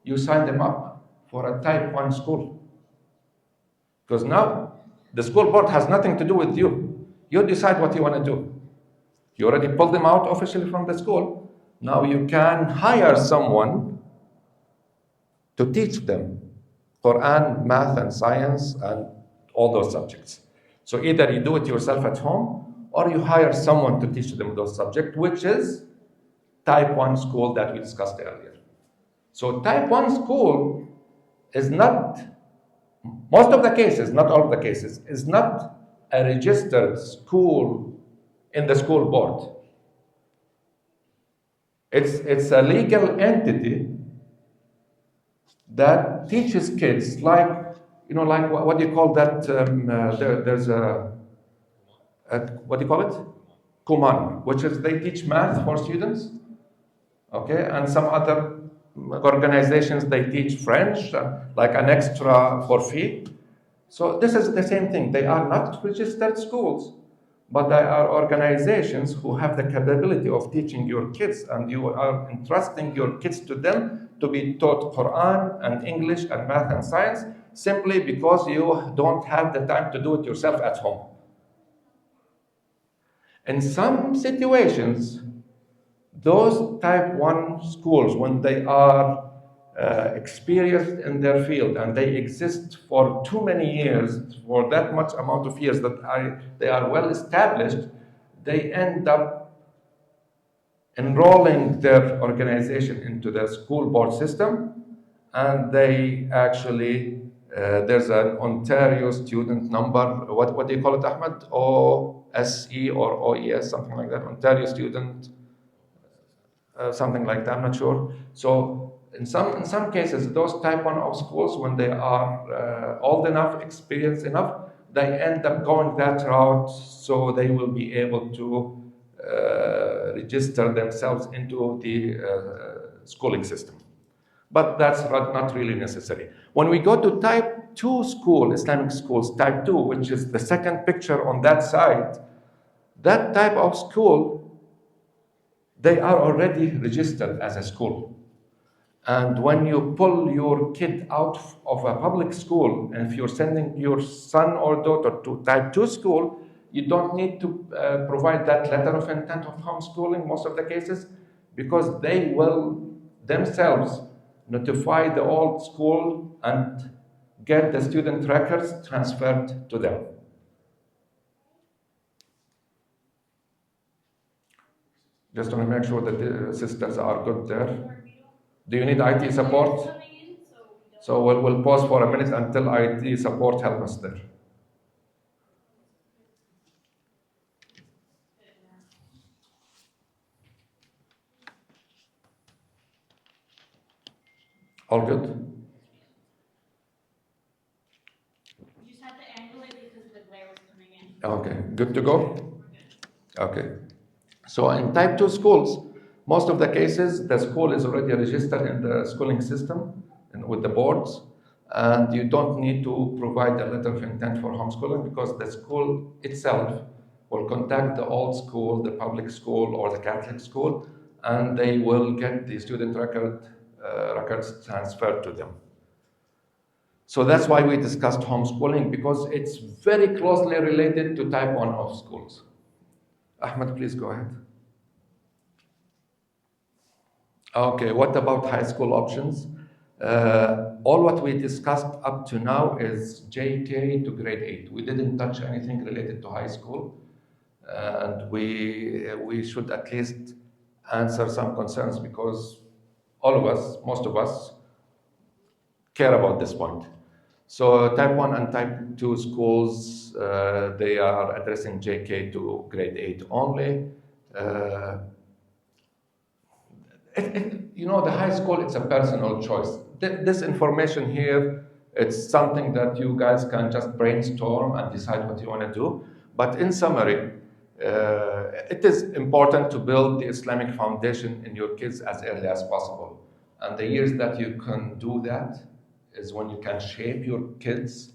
you sign them up for a type 1 school. Because now, the school board has nothing to do with you. You decide what you want to do. You already pulled them out officially from the school. Now you can hire someone to teach them Quran, math, and science, and all those subjects. So either you do it yourself at home or you hire someone to teach them those subjects, which is type 1 school that we discussed earlier. So type 1 school is not, most of the cases, not all of the cases, is not a registered school in the school board. It's a legal entity that teaches kids, like, you know, like what do you call that? There's what do you call it? Kuman, which is they teach math for students, okay, and some other organizations they teach French, like an extra for fee. So this is the same thing. They are not registered schools, but they are organizations who have the capability of teaching your kids, and you are entrusting your kids to them to be taught Quran and English and math and science simply because you don't have the time to do it yourself at home. In some situations, those type 1 schools, when they are experienced in their field and they exist for too many years, for that much amount of years that they are well established, they end up enrolling their organization into the school board system, and they actually, there's an Ontario student number, what do you call it, Ahmed? OSE or OES, something like that, Ontario student, something like that, I'm not sure. So in some cases, those type 1 of schools, when they are old enough, experienced enough, they end up going that route, so they will be able to register themselves into the schooling system. But that's not really necessary. When we go to type 2 school, Islamic schools, type 2, which is the second picture on that side, that type of school, they are already registered as a school. And when you pull your kid out of a public school, and if you're sending your son or daughter to type 2 school, you don't need to provide that letter of intent of homeschooling most of the cases, because they will themselves notify the old school and get the student records transferred to them. Just want to make sure that the systems are good there. Do you need IT support? So we'll pause for a minute until IT support help us there. All good? You just had to angle it because the glare was coming in. Okay, good to go? Okay. So in type 2 schools, most of the cases, the school is already registered in the schooling system and with the boards, and you don't need to provide a letter of intent for homeschooling, because the school itself will contact the old school, the public school, or the Catholic school, and they will get the student records transferred to them. So that's why we discussed homeschooling, because it's very closely related to type 1 of schools. Ahmed, please go ahead. Okay, what about high school options? All what we discussed up to now is JK to grade 8. We didn't touch anything related to high school, and we should at least answer some concerns, because all of us, most of us, care about this point. So type 1 and type 2 schools, they are addressing JK to grade 8 only. You know, the high school, it's a personal choice. This information here, it's something that you guys can just brainstorm and decide what you want to do. But in summary, it is important to build the Islamic foundation in your kids as early as possible. And the years that you can do that is when you can shape your kids.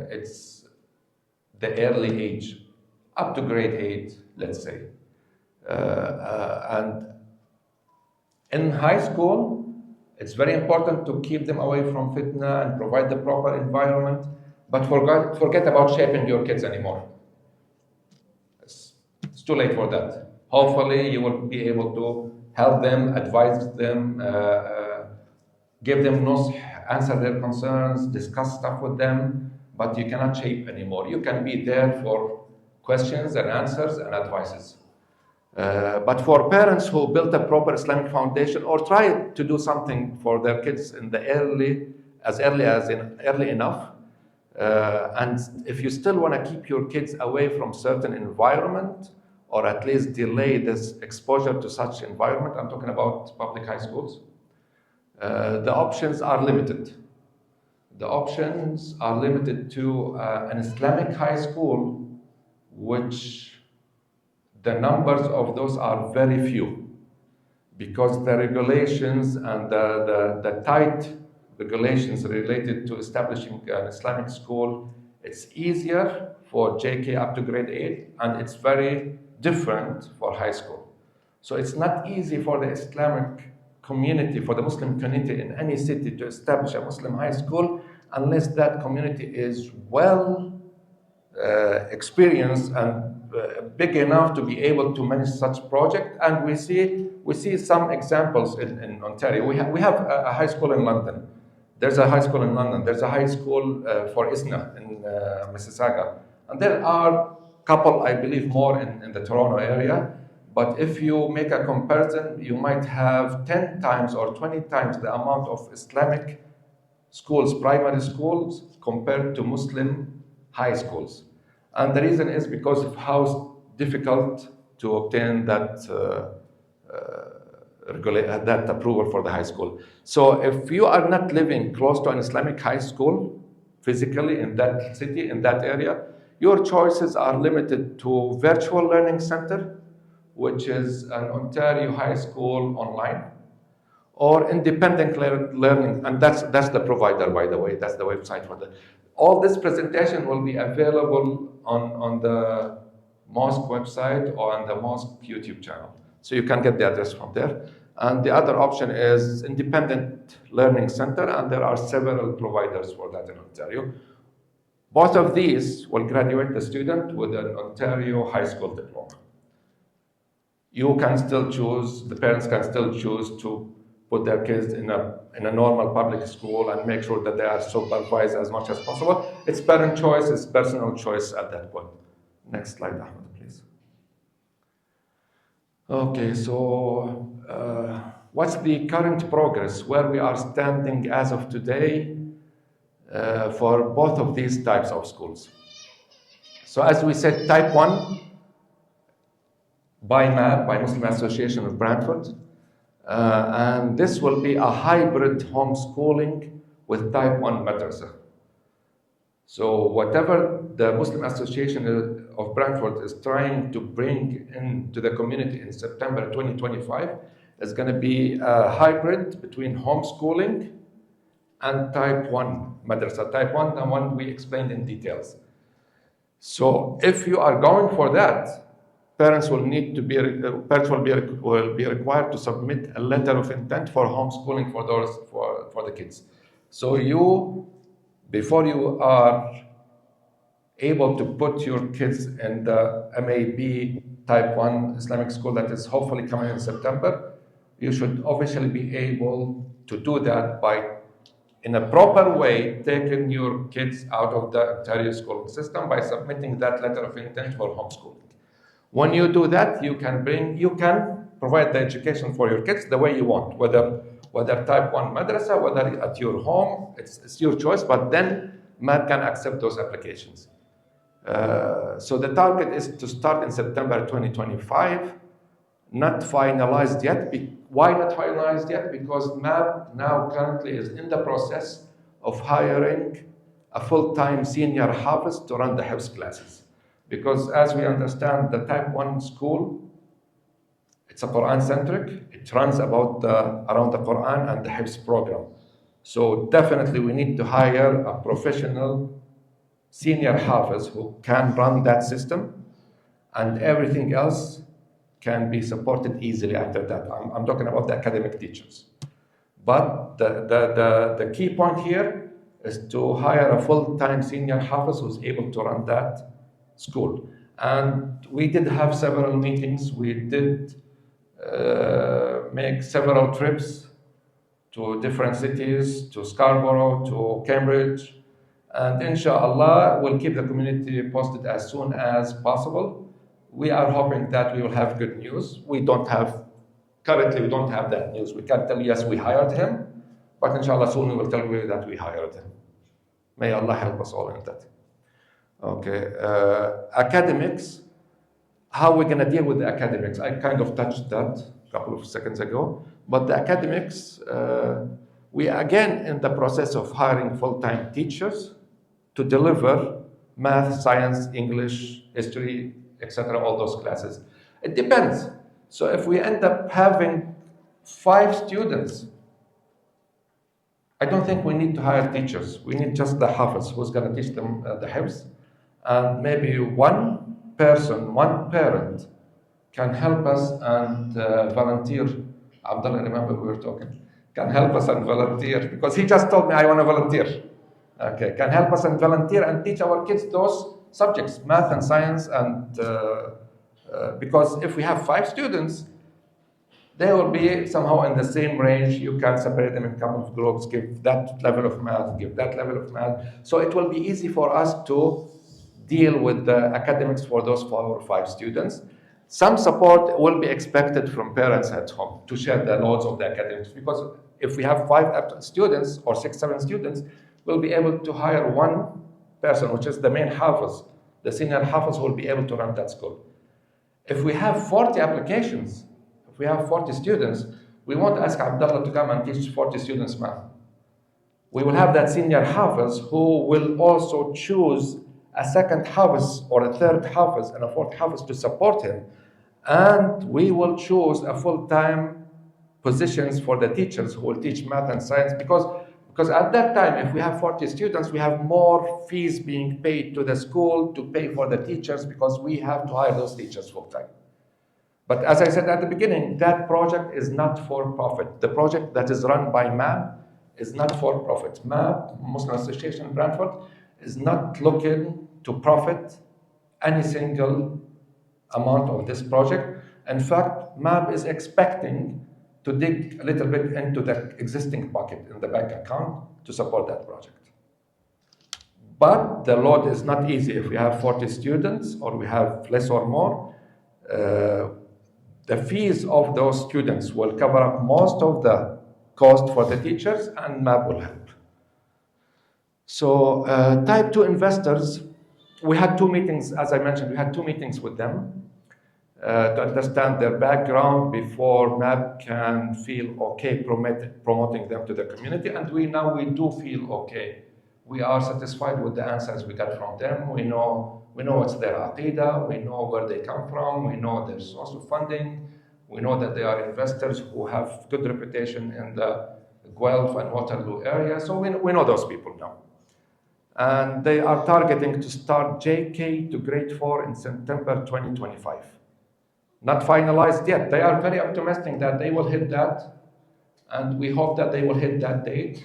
It's the early age, up to grade 8, let's say. And in high school, it's very important to keep them away from fitna and provide the proper environment, but forget about shaping your kids anymore. It's too late for that. Hopefully, you will be able to help them, advise them, give them nusх, answer their concerns, discuss stuff with them, but you cannot shape anymore. You can be there for questions and answers and advices. But for parents who built a proper Islamic foundation or try to do something for their kids in the early enough, and if you still want to keep your kids away from certain environment, or at least delay this exposure to such environment, I'm talking about public high schools, the options are limited. The options are limited to an Islamic high school, which the numbers of those are very few, because the regulations and the tight regulations related to establishing an Islamic school, it's easier for JK up to grade 8, and it's very different for high school. So it's not easy for the Islamic community, for the Muslim community in any city to establish a Muslim high school unless that community is well experienced and big enough to be able to manage such project. And we see some examples in Ontario. We have a high school in London. There's a high school in London. There's a high school for ISNA in Mississauga. And there are a couple, I believe, more in the Toronto area. But if you make a comparison, you might have 10 times or 20 times the amount of Islamic schools, primary schools, compared to Muslim high schools. And the reason is because of how difficult to obtain that that approval for the high school. So if you are not living close to an Islamic high school, physically in that city, in that area, your choices are limited to Virtual Learning Center, which is an Ontario high school online, or independent learning, and that's the provider, by the way, that's the website for that. All this presentation will be available on the mosque website or on the mosque YouTube channel. So you can get the address from there. And the other option is Independent Learning Center, and there are several providers for that in Ontario. Both of these will graduate the student with an Ontario high school diploma. You can still choose, the parents can still choose to put their kids in a normal public school and make sure that they are supervised as much as possible. It's parent choice, it's personal choice at that point. Next slide, Ahmed, please. Okay, so what's the current progress, where we are standing as of today for both of these types of schools? So as we said, type 1, by MAB, by Muslim Association of Brantford, and this will be a hybrid homeschooling with type 1 madrasa. So whatever the Muslim Association of Brantford is trying to bring into the community in September 2025 is going to be a hybrid between homeschooling and type 1 madrasa. Type 1, the one we explained in details. So if you are going for that, parents will be required to submit a letter of intent for homeschooling for the kids. So before you are able to put your kids in the MAB type 1 Islamic school that is hopefully coming in September, you should officially be able to do that by, in a proper way, taking your kids out of the Ontario schooling system by submitting that letter of intent for homeschooling. When you do that, you can provide the education for your kids the way you want, whether type 1 madrasa, whether at your home, it's your choice, but then MAD can accept those applications. So the target is to start in September 2025, not finalized yet. Why not finalized yet? Because MAB now currently is in the process of hiring a full-time senior hafiz to run the Hifz classes. Because as we understand, the type 1 school, it's a Quran-centric. It runs around the Quran and the Hifz program. So definitely we need to hire a professional senior hafiz who can run that system, and everything else can be supported easily after that. I'm talking about the academic teachers. But the key point here is to hire a full-time senior hafiz who's able to run that school. And we did have several meetings. We did make several trips to different cities, to Scarborough, to Cambridge. And inshallah, we'll keep the community posted as soon as possible. We are hoping that we will have good news. Currently, we don't have that news. We can't tell you, yes, we hired him, but inshallah, soon we will tell you that we hired him. May Allah help us all in that. Okay, academics, how we're gonna deal with the academics. I kind of touched that a couple of seconds ago, but the academics, we are again in the process of hiring full-time teachers to deliver math, science, English, history, etc., all those classes. It depends. So if we end up having 5 students, I don't think we need to hire teachers. We need just the hafiz who's going to teach them the hifz. And maybe one parent can help us and volunteer. Abdullah, remember we were talking? Can help us and volunteer, because he just told me I want to volunteer. Okay, can help us and volunteer and teach our kids those subjects, math and science, and because if we have 5 students, they will be somehow in the same range. You can separate them in a couple of groups, give that level of math, give that level of math. So it will be easy for us to deal with the academics for those 4 or 5 students. Some support will be expected from parents at home to share the loads of the academics, because if we have 5 students or 6, 7 students, we'll be able to hire one person, which is the main hafiz, the senior hafiz, who will be able to run that school. If we have 40 applications, if we have 40 students, we won't ask Abdullah to come and teach 40 students math. We will have that senior hafiz who will also choose a second hafiz or a third hafiz and a fourth hafiz to support him. And we will choose a full-time positions for the teachers who will teach math and science, because at that time, if we have 40 students, we have more fees being paid to the school to pay for the teachers, because we have to hire those teachers full-time. But as I said at the beginning, that project is not for profit. The project that is run by MAB is not for profit. MAB, Muslim Association in Brantford, is not looking to profit any single amount of this project. In fact, MAB is expecting to dig a little bit into the existing bucket in the bank account to support that project. But the load is not easy. If we have 40 students or we have less or more, the fees of those students will cover up most of the cost for the teachers, and MAB will help. So type 2 investors, we had 2 meetings, as I mentioned, we had 2 meetings with them to understand their background before MAB can feel okay promoting them to the community. And we do feel okay. We are satisfied with the answers we got from them. We know what's their aqidah, we know where they come from, we know their source of funding, we know that they are investors who have good reputation in the Guelph and Waterloo area. So we know those people now. And they are targeting to start JK to grade 4 in September 2025. Not finalized yet. They are very optimistic that they will hit that, and we hope that they will hit that date.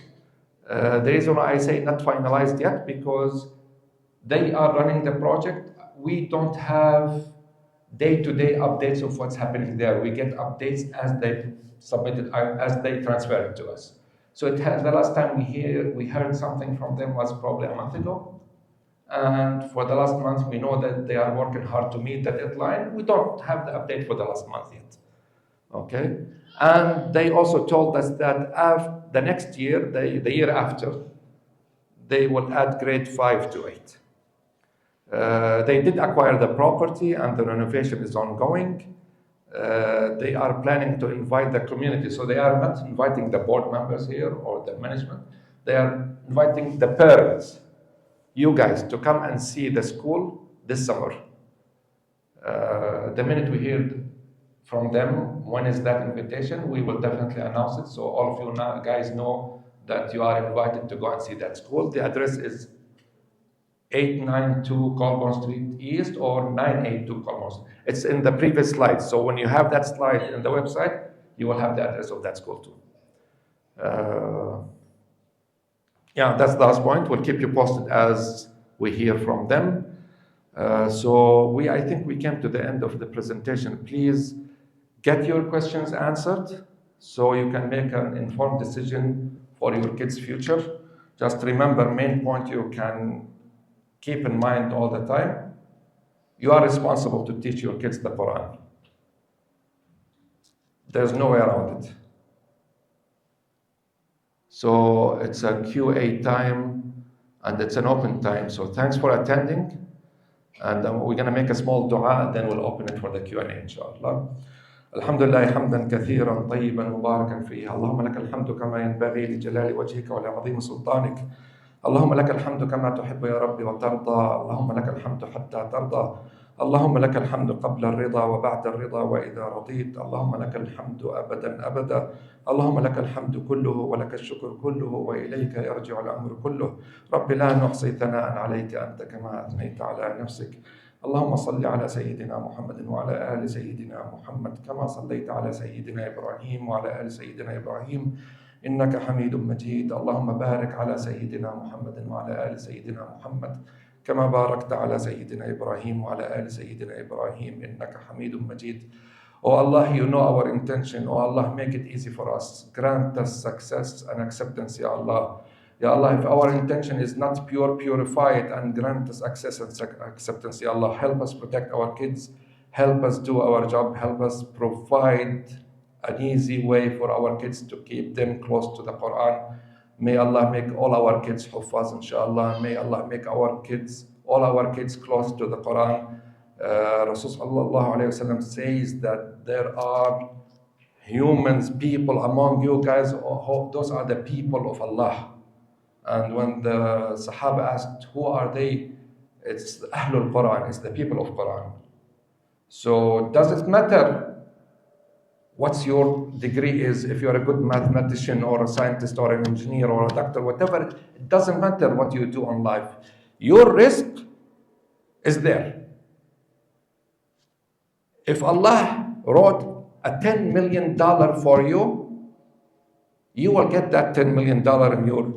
The reason why I say not finalized yet, because they are running the project. We don't have day-to-day updates of what's happening there. We get updates as they submitted, as they transfer it to us. So the last time we heard something from them was probably a month ago. And for the last month, we know that they are working hard to meet the deadline. We don't have the update for the last month yet. Okay? And they also told us that the next year, the year after, they will add grade 5 to 8. They did acquire the property and the renovation is ongoing. They are planning to invite the community. So they are not inviting the board members here or the management. They are inviting the parents, you guys, to come and see the school this summer. The minute we hear from them, when is that invitation, we will definitely announce it. So all of you guys know that you are invited to go and see that school. The address is 892 Colborne Street East or 982 Colborne Street. It's in the previous slide. So when you have that slide in the website, you will have the address of that school too. Yeah, that's the last point. We'll keep you posted as we hear from them. So I think we came to the end of the presentation. Please get your questions answered so you can make an informed decision for your kids' future. Just remember, main point you can keep in mind all the time, you are responsible to teach your kids the Quran. There's no way around it. So it's a QA time and it's an open time. So thanks for attending. And we're going to make a small dua and then we'll open it for the Q&A inshallah. الحمد لله حمدا كثيرا طيبا مباركا فيه اللهم لك الحمد كما ينبغي لجلال وجهك ولعظيم سلطانك اللهم لك الحمد كما تحب يا ربي وترضى اللهم لك الحمد حتى ترضى اللهم لك الحمد قبل الرضا وبعد الرضا وإذا رضيت اللهم لك الحمد أبدا أبدا اللهم لك الحمد كله ولك الشكر كله وإليك يرجع الأمر كله رب لا نحصي ثناء عليك أنت كما أثنيت على نفسك اللهم صل على سيدنا محمد وعلى آل سيدنا محمد كما صليت على سيدنا إبراهيم وعلى آل سيدنا إبراهيم إنك حميد مجيد اللهم بارك على سيدنا محمد وعلى آل سيدنا محمد كما باركت على سيدنا إبراهيم وعلى آل سيدنا إبراهيم إنك حميد مجيد. Oh Allah, you know our intention. Oh Allah, make it easy for us. Grant us success and acceptance, Ya Allah. Ya Allah, if our intention is not pure, purify it and grant us access and acceptance, Ya Allah. Help us protect our kids. Help us do our job. Help us provide an easy way for our kids to keep them close to the Quran. May Allah make all our kids huffaz, inshallah. May Allah make all our kids close to the Quran. Rasul sallallahu alayhi wasallam says that there are humans, people among you guys, those are the people of Allah. And when the Sahaba asked, who are they? It's Ahlul Quran, it's the people of Quran. So does it matter what your degree is, if you're a good mathematician or a scientist or an engineer or a doctor, whatever, it doesn't matter what you do in life. Your risk is there. If Allah wrote a $10 million for you, you will get that $10 million in your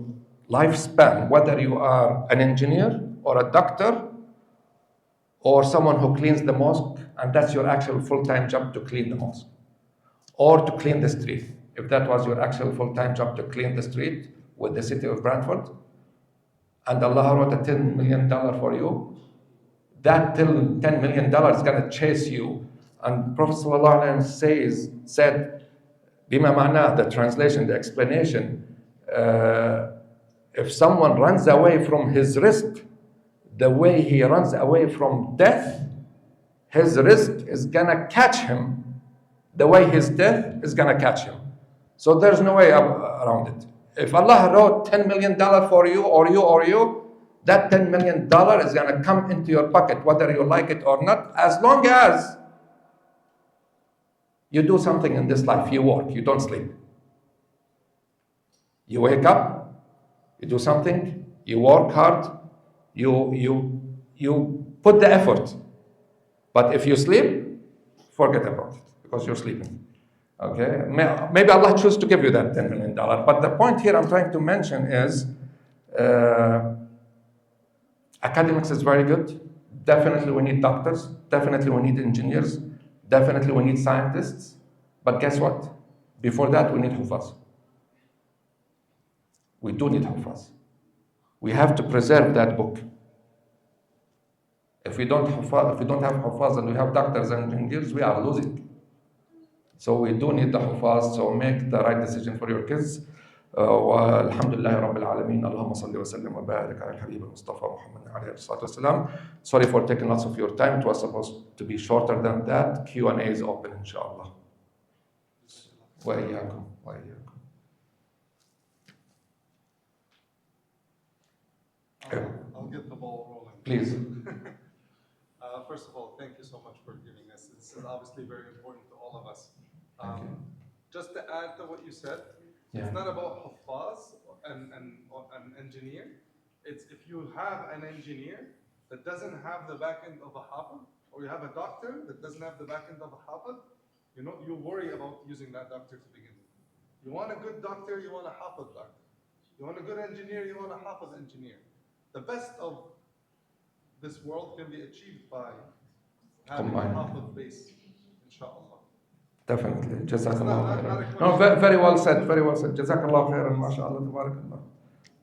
lifespan, whether you are an engineer or a doctor or someone who cleans the mosque, and that's your actual full-time job to clean the mosque. Or to clean the street. If that was your actual full-time job to clean the street with the city of Brantford, and Allah wrote a $10 million for you, that $10 million is going to chase you. And Prophet ﷺ said, Bima ma'na, the translation, the explanation, if someone runs away from his risk, the way he runs away from death, his risk is going to catch him the way his death is going to catch him. So there's no way around it. If Allah wrote $10 million for you, that $10 million is going to come into your pocket, whether you like it or not, as long as you do something in this life. You work, you don't sleep. You wake up, you do something, you work hard, you put the effort. But if you sleep, forget about it, because you're sleeping. Okay? Maybe Allah chooses to give you that $10 million. But the point here I'm trying to mention is academics is very good. Definitely we need doctors. Definitely we need engineers. Definitely we need scientists. But guess what? Before that, we need huffaz. We do need huffaz. We have to preserve that book. If we don't have huffaz and we have doctors and engineers, we are losing. So we do need the huffaz, so make the right decision for your kids. والحمد لله رب العالمين اللهم صل وسلم وبارك على الحبيب المصطفى محمد عليه الصلاة والسلام. Sorry for taking lots of your time. It was supposed to be shorter than that. Q&A is open, inshallah. وإياكم. I'll get the ball rolling. Please. First of all, thank you so much for giving this. This is obviously very important to all of us. Just to add to what you said, it's not about huffaz and an engineer. It's if you have an engineer that doesn't have the back end of a hafiz, or you have a doctor that doesn't have the back end of a hafiz, you worry about using that doctor to begin with. You want a good doctor, you want a hafiz doctor. You want a good engineer, you want a hafiz engineer. The best of this world can be achieved by having Combined. half of base, inshallah. Definitely. Jazakallah Not a khairan. question. No, very well said. Very well said. Jazakallah khairan. MashaAllah. Tabarakallah.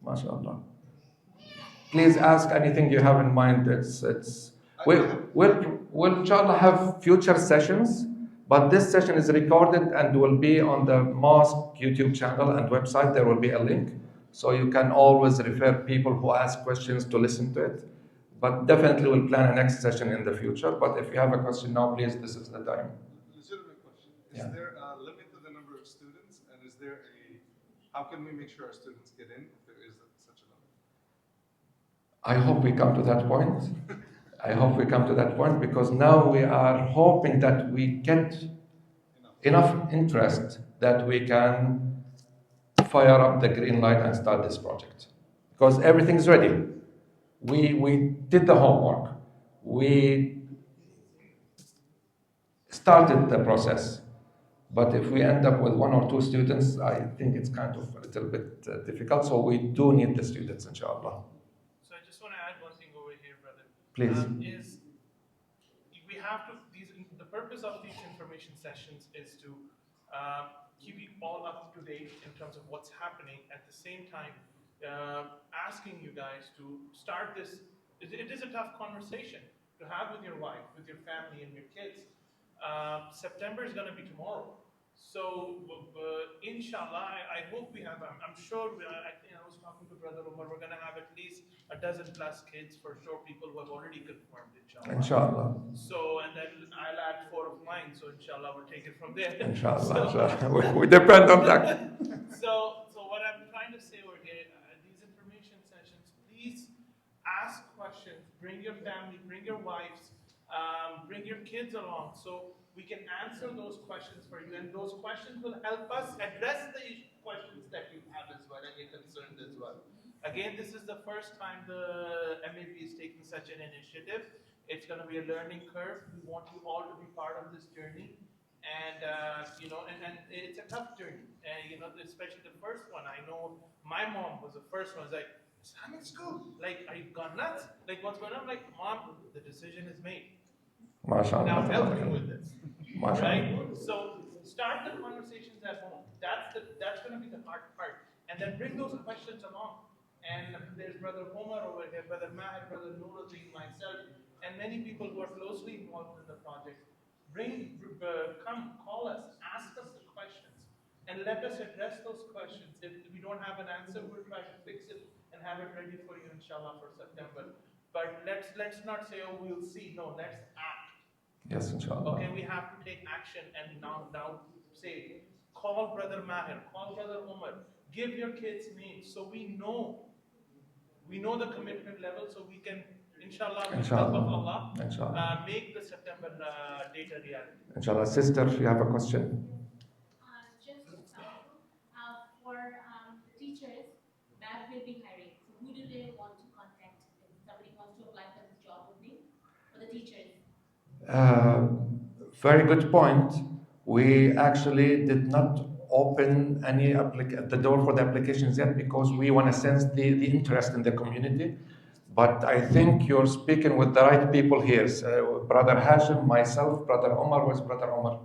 MashaAllah. Please ask anything you have in mind. We'll inshallah have future sessions, but this session is recorded and will be on the mosque YouTube channel and website. There will be a link, so you can always refer people who ask questions to listen to it. But definitely we'll plan a next session in the future. But if you have a question now, please, this is the time. Legitimate question. Is Yeah. there a limit to the number of students, and is there how can we make sure our students get in if there is such a limit? I hope we come to that point. I hope we come to that point because now we are hoping that we get enough interest that we can fire up the green light and start this project. Because everything's ready. We did the homework. We started the process. But if we end up with 1 or 2 students, I think it's kind of a little bit difficult. So we do need the students, inshallah. So I just want to add one thing over here, brother. Please. Is we have to the purpose of these information sessions is to keep you all up to date in terms of what's happening. At the same time, asking you guys to start this. It is a tough conversation to have with your wife, with your family, and your kids. September is going to be tomorrow. So, inshallah, I hope we have, I'm sure, I think I was talking to Brother Umar, we're going to have at least a dozen plus kids for sure, people who have already confirmed, inshallah. Inshallah. So, and then I'll add 4 of mine, so inshallah, we'll take it from there. Inshallah. So, Inshallah. We depend on that. so what I'm trying to say over here, these information sessions, please ask questions, bring your family, bring your wives, bring your kids along, so we can answer those questions for you, and those questions will help us address the questions that you have as well, and you're concerned as well. Again, this is the first time the MAP is taking such an initiative. It's going to be a learning curve. We want you all to be part of this journey, and and it's a tough journey. Especially the first one. I know my mom was the first one. Was like, Islamic school? Like, are you gone nuts? Like, what's going on? I'm like, Mom, the decision is made. MashaAllah. Now help me with this. MashaAllah. Right? So start the conversations at home. That's going to be the hard part. And then bring those questions along. And there's Brother Omar over here, Brother Maher, Brother Nuruddin, myself, and many people who are closely involved in the project. Come, call us, ask us the questions, and let us address those questions. If we don't have an answer, we'll try to fix it and have it ready for you, inshallah, for September. But let's not say, oh, we'll see. No, let's act. Yes, inshallah. Okay, we have to take action and now say, call Brother Maher, call Brother Umar, give your kids names so we know the commitment level, so we can, inshallah, with the help of Allah, Inshallah. make the September date a reality. Inshallah. Sister, you have a question? Just for the teachers that will be hiring, so who do they want to contact if somebody wants to apply for this job opening for the teachers? Very good point. We actually did not open the door for the applications yet because we want to sense the interest in the community. But I think you're speaking with the right people here. So Brother Hashim, myself, Brother Omar. Where's Brother Omar?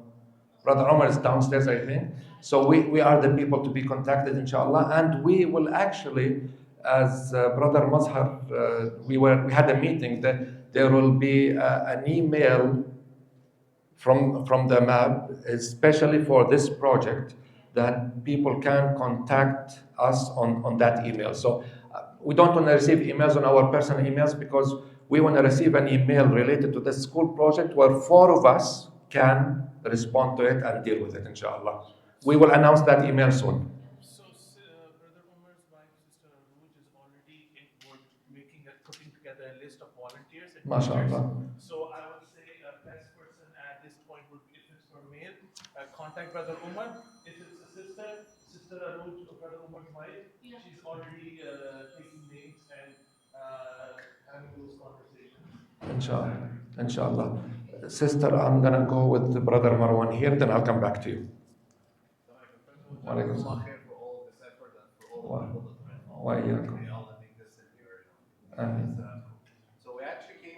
Brother Omar is downstairs, I think. So we are the people to be contacted, inshallah. And we will actually, as Brother Mazhar, we had a meeting that there will be an email from the MAB, especially for this project, that people can contact us on that email. So we don't want to receive emails on our personal emails because we want to receive an email related to the school project where 4 of us can respond to it and deal with it, inshallah. We will announce that email soon. So, Brother Umar's wife, Sister Aruj, is already putting together a list of volunteers and MashaAllah. So I would say best person at this point would be, if it's for male, contact Brother Umar. If it's a Sister Aruj, or Brother Umar's wife, she's already taking names and having those conversations. Inshallah. Sister, I'm going to go with Brother Marwan here, then I'll come back to you. For all of this effort and for all the people that Wa iyyakum. may Allah make this in your Ameen. So we actually came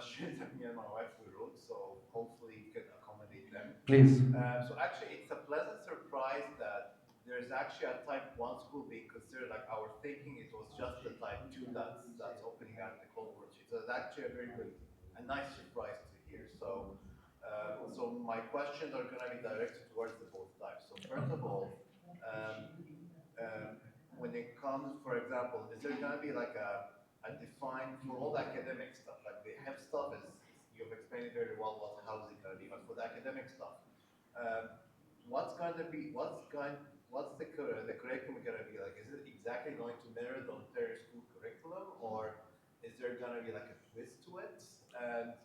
questions that me and my wife we wrote, so hopefully we can accommodate them. Please. So actually, it's a pleasant surprise that there's actually a type 1 school being considered. Like our thinking, it was just the type 2 that's opening at the Cold War Street. So it's actually a very good, a nice surprise to hear. So my questions are going to be directed towards the both types. So first of all, um, when it comes, for example, is there going to be like a defined for all the academic stuff, like the HEP stuff is, you've explained it very well what housing going to be, but for the academic stuff, what's going to be, what's the curriculum going to be like? Is it exactly going to mirror the Ontario school curriculum, or is there going to be like a twist to it? And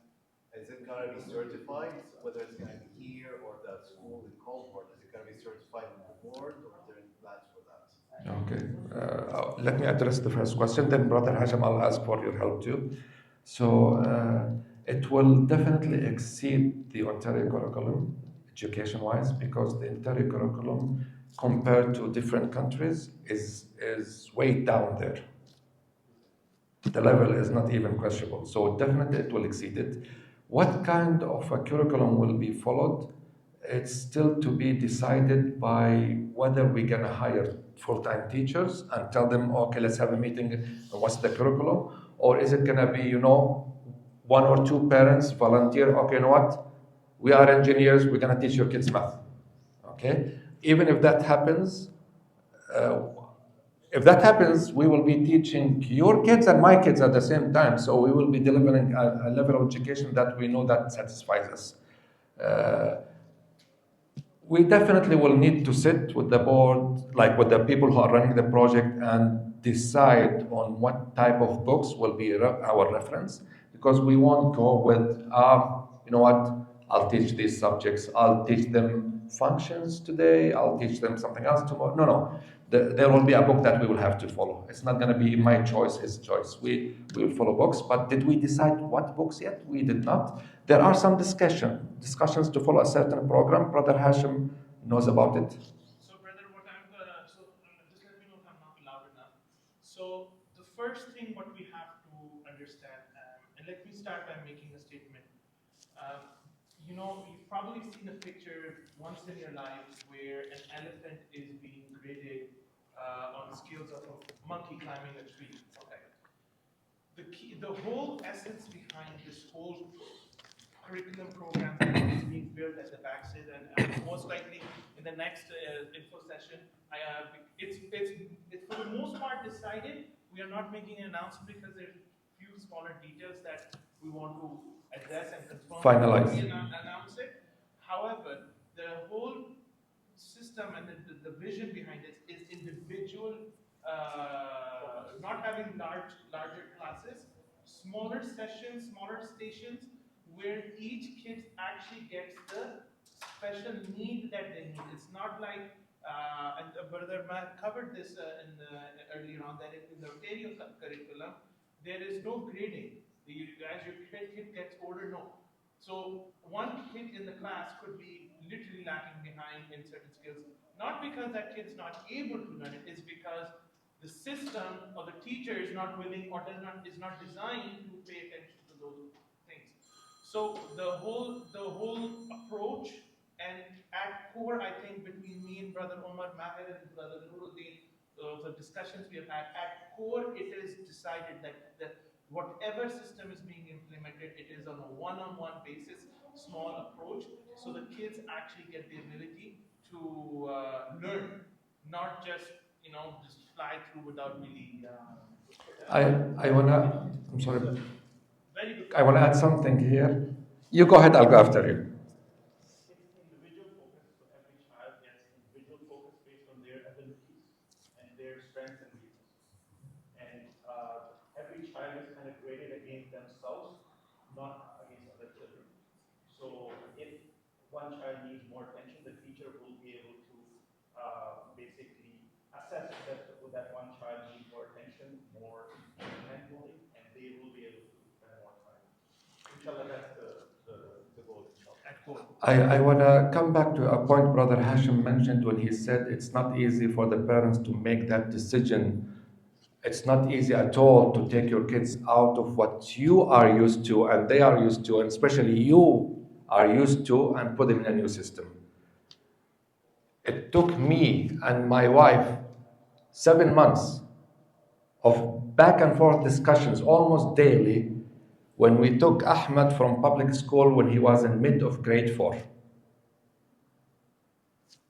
is it going to be certified, whether it's going to be here or the school in Colport? Is it going to be certified in the board, or is there any plans for that? Okay. Let me address the first question, then Brother Hashim, I'll ask for your help too. So it will definitely exceed the Ontario curriculum, education-wise, because the Ontario curriculum, compared to different countries, is way down there. The level is not even questionable. So definitely it will exceed it. What kind of a curriculum will be followed? It's still to be decided by whether we're gonna hire full-time teachers and tell them, okay, let's have a meeting, and what's the curriculum? Or is it gonna be, one or two parents volunteer, okay, you know what? We are engineers, we're gonna teach your kids math, okay? Even if that happens, uh, we will be teaching your kids and my kids at the same time. So we will be delivering a level of education that we know that satisfies us. We definitely will need to sit with the board, like with the people who are running the project, and decide on what type of books will be our reference, because we won't go with, you know what, I'll teach these subjects, I'll teach them functions today, I'll teach them something else tomorrow. No. There will be a book that we will have to follow. It's not going to be my choice, his choice. We will follow books, but did we decide what books yet? We did not. There are some discussions to follow a certain program. Brother Hashim knows about it. So, brother, just let me know if I'm not loud enough. So, the first thing what we have to understand, and let me start by making a statement. You've probably seen a picture once in your life where an elephant is being graded on scales of a monkey climbing a tree. Okay. The whole essence behind this whole curriculum program that is being built at the backside, and most likely in the next info session, it's for the most part decided. We are not making an announcement because there's a few smaller details that we want to address and confirm. Finalize. We announce it. However, the whole system and the vision behind it is individual, not having larger classes, smaller sessions, smaller stations, where each kid actually gets the special need that they need. It's not like, and Brother Matt covered this earlier on, that in the Ontario curriculum, there is no grading. As your kid gets older, no. So one kid in the class could be literally lagging behind in certain skills, not because that kid's not able to learn it, it's because the system or the teacher is not willing or is not designed to pay attention to those things. So the whole approach, and at core, I think between me and Brother Omar Mahir and Brother Nuruddin, the discussions we have had, at core it is decided that whatever system is being implemented, it is on a one-on-one basis, small approach, so the kids actually get the ability to learn, not just fly through without really. I'm sorry. Very good. I wanna add something here. You go ahead. I'll go after you. It's individual focus, so every child gets individual focus based on their abilities and their strengths and weaknesses. And every child is kind of graded against themselves, not against other children. So if one child needs more attention, the teacher will be able to basically assess that one child needs more attention, more mentally, and they will be able to spend more time. Inshallah, that's the goal itself. I want to come back to a point Brother Hashim mentioned when he said it's not easy for the parents to make that decision It's not easy at all to take your kids out of what you are used to and they are used to, and especially you are used to, and put them in a new system. It took me and my wife 7 months of back and forth discussions almost daily when we took Ahmed from public school when he was in mid of grade 4.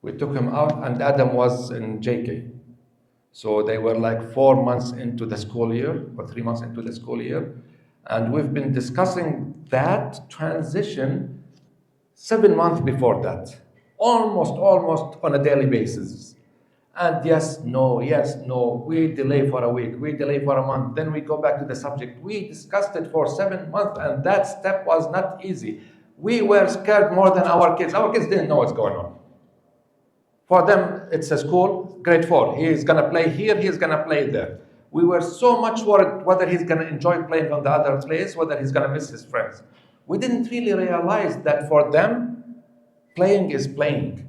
We took him out and Adam was in JK. So they were like 4 months into the school year or 3 months into the school year. And we've been discussing that transition 7 months before that, almost on a daily basis. And yes, no, we delay for a week, we delay for a month, then we go back to the subject. We discussed it for 7 months, and that step was not easy. We were scared more than our kids. Our kids didn't know what's going on. For them, it's a school, grade 4. He's going to play here, he's going to play there. We were so much worried whether he's going to enjoy playing on the other place, whether he's going to miss his friends. We didn't really realize that for them, playing is playing.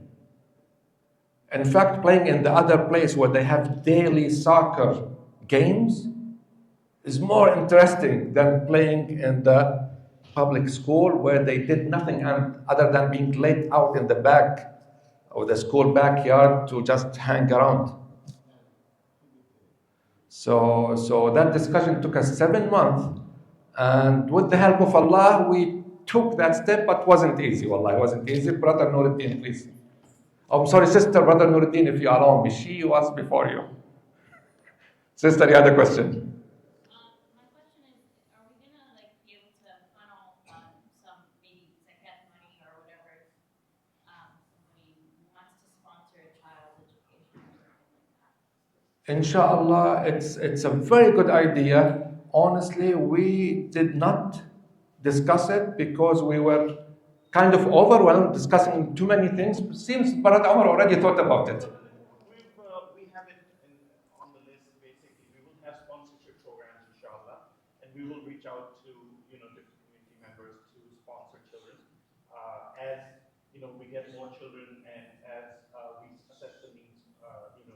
In fact, playing in the other place where they have daily soccer games is more interesting than playing in the public school where they did nothing other than being laid out in the back of the school backyard to just hang around. So that discussion took us 7 months, and with the help of Allah, we took that step, but wasn't easy. Wallah, it wasn't easy. Brother Nuruddin, please. Oh, I'm sorry, Sister, Brother Nuruddin, if you allow me. She was before you. Sister, you had a question. My question is, are we gonna like be able to funnel some maybe zakat money or whatever if somebody wants to sponsor a child's education or something like that? Inshallah, it's a very good idea. Honestly, we did not discuss it because we were kind of overwhelmed discussing too many things. Seems Barat Omar already thought about it. We have it on the list. Basically, we will have sponsorship programs, inshallah, and we will reach out to different community members to sponsor children. As we get more children, and as we assess the needs,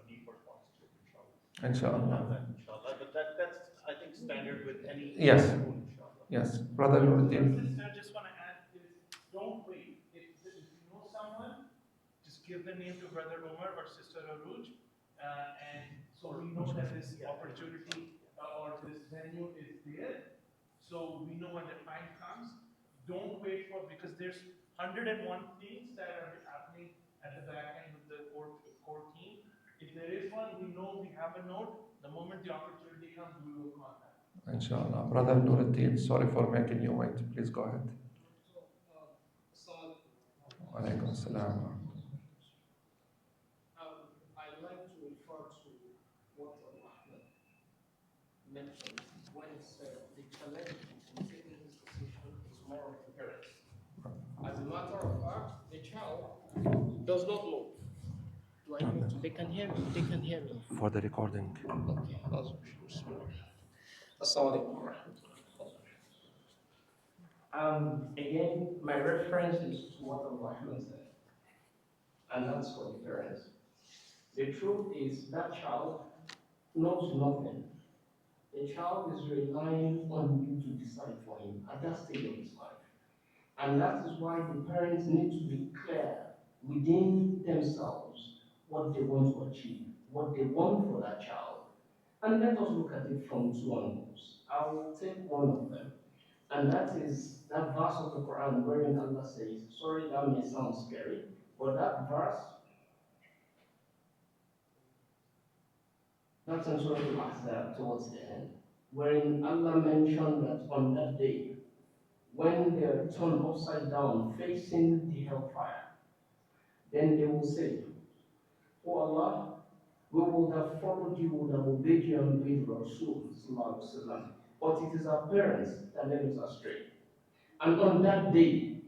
need for sponsorship, inshallah. Inshallah. Inshallah, but that's I think standard with any Yes. school, inshallah. Yes, Brother Nuruddin. Sister, I just want to add is don't wait. If you know someone, just give the name to Brother Omar or Sister Aruj, and so we know that this opportunity or this venue is there. So we know when the time comes. Don't wait for because there's 101 things that are happening at the back end with the core team. If there is one, we know we have a note. The moment the opportunity comes, we will contact. Inshallah. Brother Nuruddin, sorry for making you wait. Please go ahead. Wa alaikum salam. I'd like to refer to what Ahmed mentioned when he said the challenge in taking this decision is more of the parents. As a matter of fact, the child does not know. They can hear me. They can hear me. For the recording. Okay. Assalamu alaikum. Again, my reference is to what Ahmed said, and that's for the parents. The truth is that child knows nothing. The child is relying on you to decide for him at that stage of his life. And that is why the parents need to be clear within themselves what they want to achieve, what they want for that child. And let us look at it from two angles. I will take one of them, and that is that verse of the Quran wherein Allah says, sorry, that may sound scary, but that verse, that's in Surah Al-Ahzab towards the end, wherein Allah mentioned that on that day, when they are turned upside down facing the hellfire, then they will say, oh Allah, we would have followed you, we would have obeyed you and obeyed Rasul, but it is our parents that led us astray. And on that day,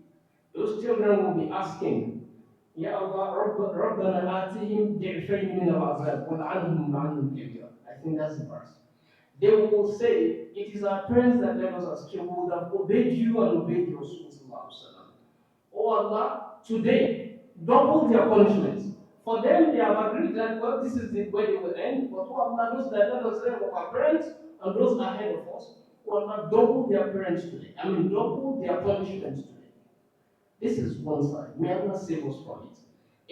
those children will be asking, Ya Allah, Rabbana atihim di'fayn min al-azab wal'anhum la'nan kabira. I think that's the verse. They will say, it is our parents that led us astray, we would have obeyed you and obeyed Rasul. Oh Allah, today, double their punishments For them, they have agreed that, well, this is the way they will end. But who Allah knows that let us say of our parents and those ahead of us who have not double their parents today. I mean, double their punishments today. This is one side. May Allah save us from it.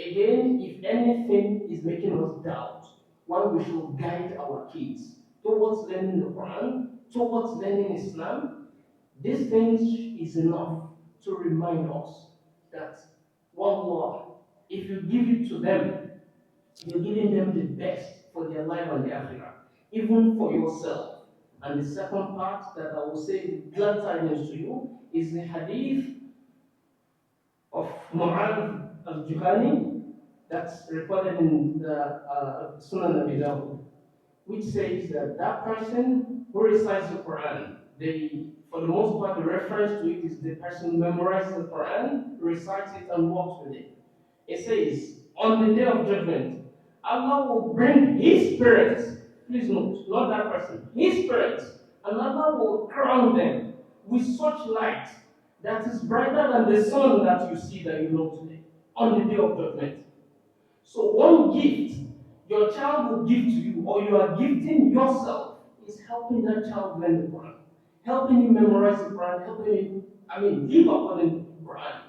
Again, if anything is making us doubt, why we should guide our kids towards learning the Quran, towards learning Islam, these things is enough to remind us that wallah, if you give it to them, you're giving them the best for their life and their akhirah, even for yourself. And the second part that I will say glad tidings to you is the hadith of Mu'adh al-Juhani that's recorded in the Sunan Abi Dawud, which says that that person who recites the Quran, for the most part, the reference to it is the person who memorizes the Quran, recites it, and walks with it. It says, on the day of judgment, Allah will bring his parents, please note, not that person, his parents, and Allah will crown them with such light that is brighter than the sun that you see that you know today, on the day of judgment. So one gift your child will give to you, or you are gifting yourself, is helping that child learn the Quran, helping him memorize the Quran, helping him, live according to the Quran.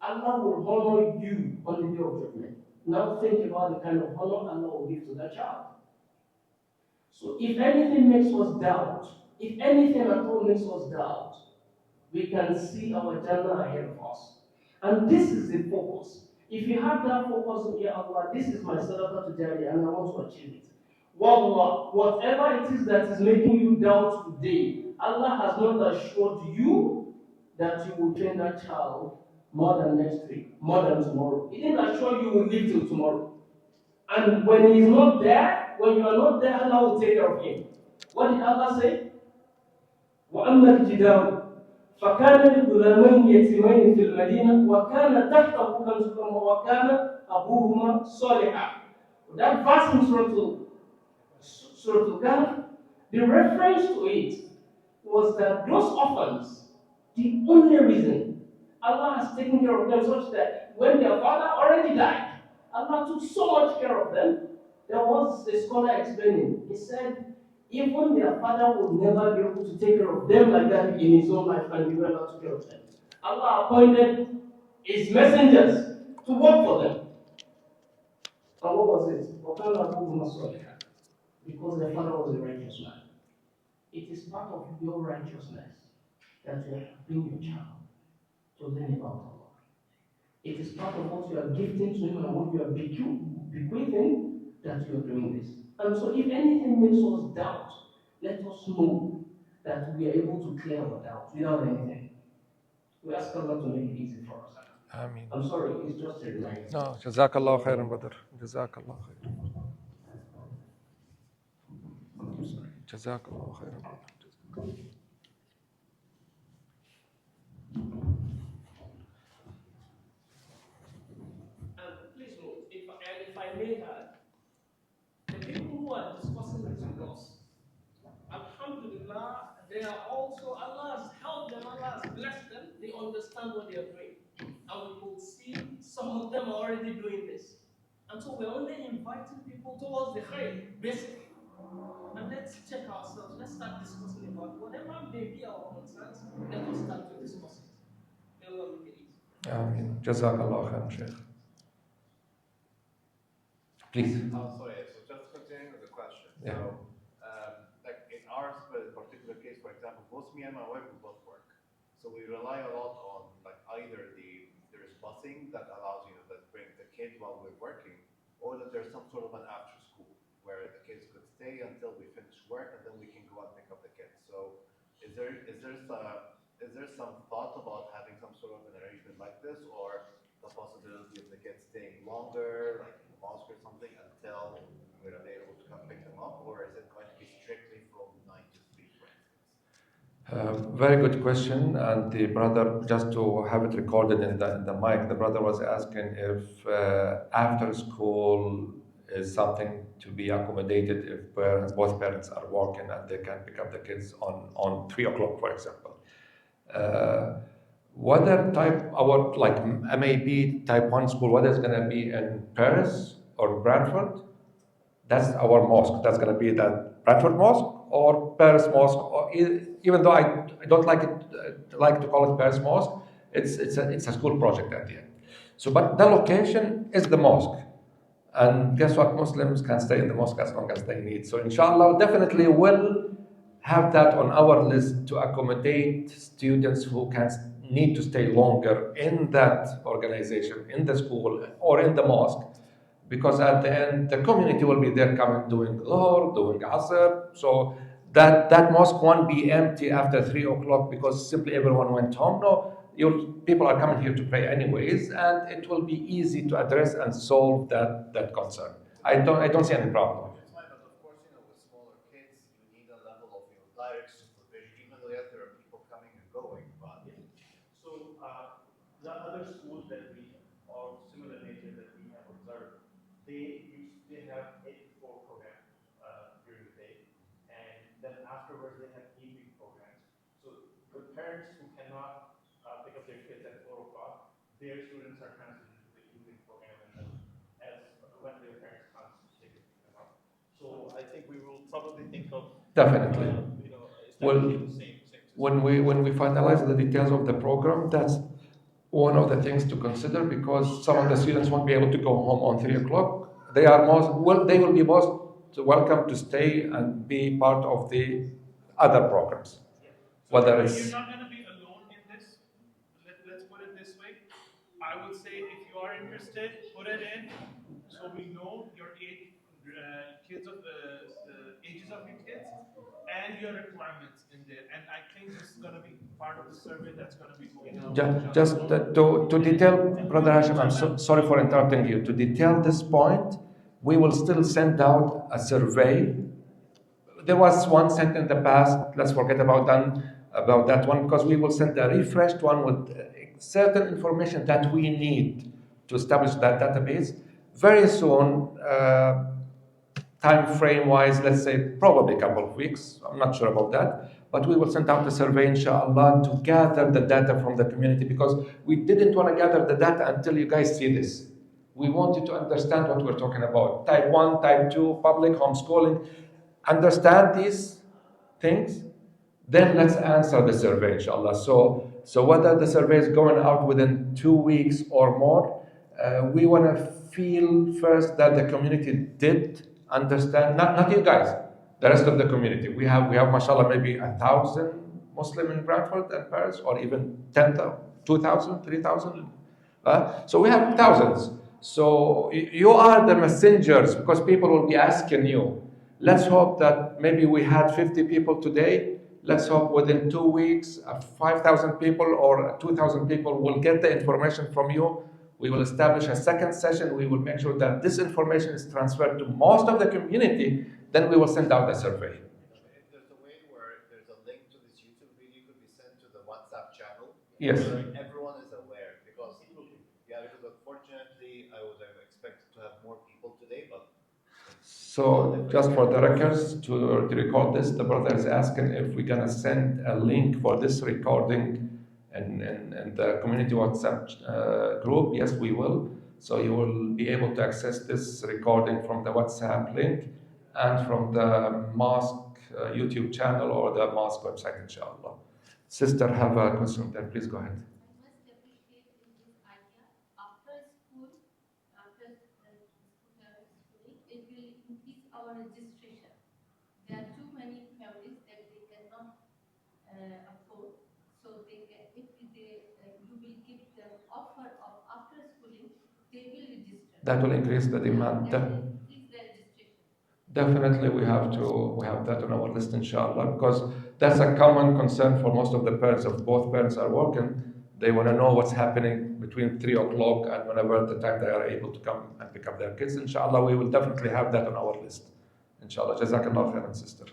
Allah will honor you on the day of judgment. Now think about the kind of honor Allah will give to that child. So if anything makes us doubt, if anything at all makes us doubt, we can see our Jannah ahead of us. And this is the focus. If you have that focus, Ya Allah, this is my sadaqah to Jariyah and I want to achieve it. Wallah, whatever it is that is making you doubt today, Allah has not assured you that you will train that child more than next week, more than tomorrow. He didn't assure you will live till tomorrow. And when he is not there, when you are not there, Allah will take care of him. What did Allah say? وَأَمَّا الْجِدَارُ فكان لغلامين يتيمين في المدينة وكان تحته كنز لهما وكان أبوهما صالحا. That verse in Surah Al-Kahf, the reference to it was that those orphans, the only reason Allah has taken care of them such that when their father already died, Allah took so much care of them. There was a scholar explaining. He said, even their father would never be able to take care of them like that in his own life, and he never took care of them. Allah appointed his messengers to work for them. And what was it? Because their father was a righteous man. It is part of your righteousness that you are helping your child to learn about Allah. It is part of what you are gifting to him and what you are bequeathing that you are doing this. And so if anything makes us doubt, let us know that we are able to clear our doubts without anything. We ask Allah to make it easy for us. Ameen. I'm sorry, it's just a reminder. No, Jazakallah khairan, brother. Jazakallah khairan. I'm sorry. Jazakallah khairan, brother. And please note, if I may add, the people who are discussing this with us, Alhamdulillah, they are also, Allah has helped them, Allah has blessed them, they understand what they are doing. And we will see some of them are already doing this. And so we're only inviting people towards the khair, basically. And let's check ourselves, let's start discussing about whatever may be our concerns, let us start to discuss it. May Allah make it easy. Ameen. Jazakallah khairan, Sheikh. Please. Oh, sorry. So just continuing with the question. Yeah. So, like in our particular case, for example, both me and my wife we both work. So we rely a lot on like either there's busing that allows that brings the kids while we're working, or that there's some sort of an after school where the kids could stay until we finish work and then we can go and pick up the kids. So is there some thought about having some sort of an arrangement like this, or the possibility of the kids staying longer, like in the mosque or something, until we're able to come pick them up, or is it going to be strictly from 9 to 3, for instance? Very good question. And the brother, just to have it recorded in the mic, the brother was asking if after school is something to be accommodated if both parents are working and they can pick up the kids on 3 o'clock, for example. Whether maybe type 1 school, whether it's going to be in Paris or Bradford, that's our mosque. That's going to be the Bradford Mosque or Paris Mosque. Or even though I don't like to call it Paris Mosque, it's a school project at the end. So, but the location is the mosque. And guess what? Muslims can stay in the mosque as long as they need. So, inshallah, definitely will have that on our list to accommodate students who can need to stay longer in that organization, in the school, or in the mosque. Because at the end, the community will be there coming doing Dhuhr, doing Asr. So that mosque won't be empty after 3 o'clock because simply everyone went home. No, people are coming here to pray anyways, and it will be easy to address and solve that concern. I don't see any problem. It's fine, but of course, with smaller kids, you need a level of direct supervision, even though yes, there are people coming and going. But So the other schools that we, or similar nature that we have observed, they have 8 to 4 program during the day, and then afterwards they have evening programs. So the parents who cannot pick up their kids at 4 o'clock, their students are transferred into the evening program, and then as when their parents can't, they can pick them up. So I think we will probably think of Definitely. Well, establishing the same system. when we finalize the details of the program, that's one of the things to consider because some of the students won't be able to go home on 3 o'clock. They will be most welcome to stay and be part of the other programs. So Whether you're it's not going to be alone in this. Let's put it this way. I would say if you are interested, put it in so we know your age, the ages of your kids and your requirements in there. And I think this is going to be part of the survey that's going to be going out. just to detail, Brother Hashim, I'm sorry for interrupting you. To detail this point, we will still send out a survey. There was one sent in the past. Let's forget about that one because we will send a refreshed one with certain information that we need to establish that database very soon. Time frame wise, let's say probably a couple of weeks. I'm not sure about that, but we will send out a survey, inshallah, to gather the data from the community because we didn't want to gather the data until you guys see this. We wanted to understand what we're talking about. Type 1, type 2, public, homeschooling. Understand these things, then let's answer the survey, inshallah. So whether the survey is going out within 2 weeks or more, we want to feel first that the community did understand, not you guys, the rest of the community. We have mashallah, maybe 1,000 Muslim in Bradford and Paris, or even 10,000, 2,000, 3,000. So we have thousands. So you are the messengers because people will be asking you. Let's hope that maybe we had 50 people today. Let's hope within 2 weeks, 5,000 people or 2,000 people will get the information from you. We will establish a second session. We will make sure that this information is transferred to most of the community. Then we will send out a survey. if there's a way where there's a link to this YouTube video could be sent to the WhatsApp channel, Yes. so everyone is aware. Because unfortunately, I would have expected to have more people today, but. So just for the records, to record this, the brother is asking if we're gonna send a link for this recording and the community WhatsApp group. Yes, we will. So you will be able to access this recording from the WhatsApp link and from the mosque YouTube channel or the mosque website, inshallah. Sister, have a question there. Please go ahead. I must appreciate in this idea, after school, after schooling, it will increase our registration. There are too many families that they cannot afford, so they can, if you will give them offer of after schooling, they will register. That will increase the demand. That will increase the registration. Definitely, we have that on our list, inshallah, because that's a common concern for most of the parents. If both parents are working, they want to know what's happening between 3 o'clock and whenever the time they are able to come and pick up their kids. Inshallah, we will definitely have that on our list. Inshallah, Jazakallah khairan, sister.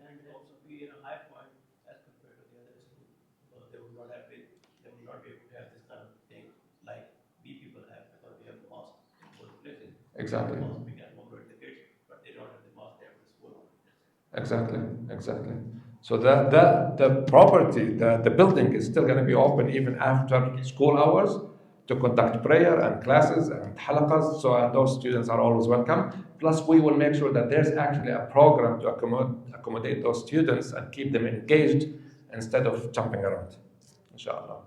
And also be in a high point as compared to the other school, because they will not be able to have this kind of thing like we people have, because we have mosque in both places. Exactly. Mosque we can motivate the kids, but they don't have the mosque there for the school. Exactly. So the property, the building is still going to be open even after school hours. to conduct prayer and classes and halaqas, so and those students are always welcome. Plus, we will make sure that there's actually a program to accommodate those students and keep them engaged instead of jumping around, inshallah.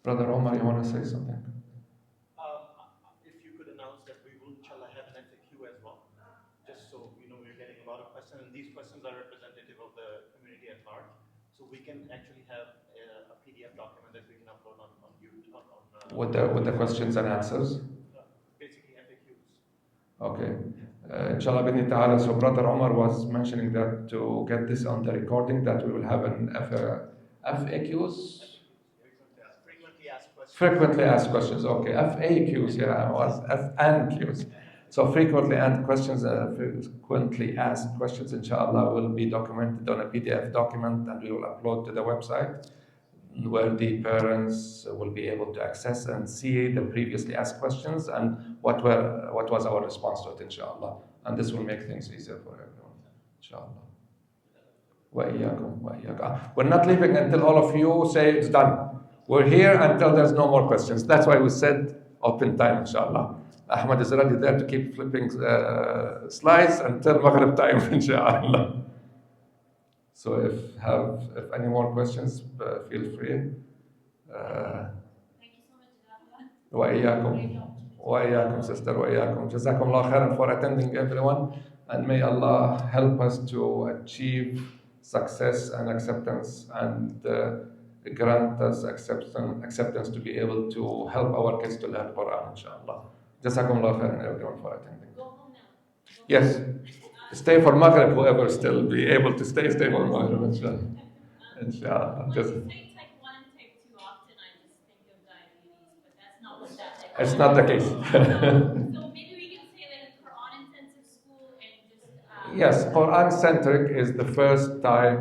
Brother Omar, you want to say something? If you could announce that we will, inshallah, have an FAQ as well, just so we know we're getting a lot of questions, and these questions are representative of the community at large. So we can actually have a PDF document that we can upload on YouTube. With the questions and answers? Basically FAQs. Okay. Inshallah, b'idhni ta'ala. So Brother Omar was mentioning that to get this on the recording, that we will have an FAQs? Frequently asked questions. Okay, FAQs, yeah, was FNQs. So frequently asked questions, inshallah, will be documented on a PDF document, and we will upload to the website, where the parents will be able to access and see the previously asked questions and what was our response to it, inshallah. And this will make things easier for everyone, inshallah. We're not leaving until all of you say it's done. We're here until there's no more questions. That's why we said open time, inshallah. Ahmad is already there to keep flipping slides until Maghrib time, inshallah. So if any more questions, feel free. Thank you so much, وإياكم sister, وإياكم. جزاكم الله خيرا for attending, everyone, and may Allah help us to achieve success and acceptance, and grant us acceptance to be able to help our kids to learn Quran, inshallah. جزاكم الله خيرا, everyone, for attending. Go home now. Yes, stay for Maghrib. Whoever still be able to stay for Maghrib, inshallah. Inshallah. When you say type 1 and type 2, often I just think of diabetes, but that's not what that is. It's not the case. So maybe we can say that it's Quran intensive school and just. Yes, Quran centric is the first time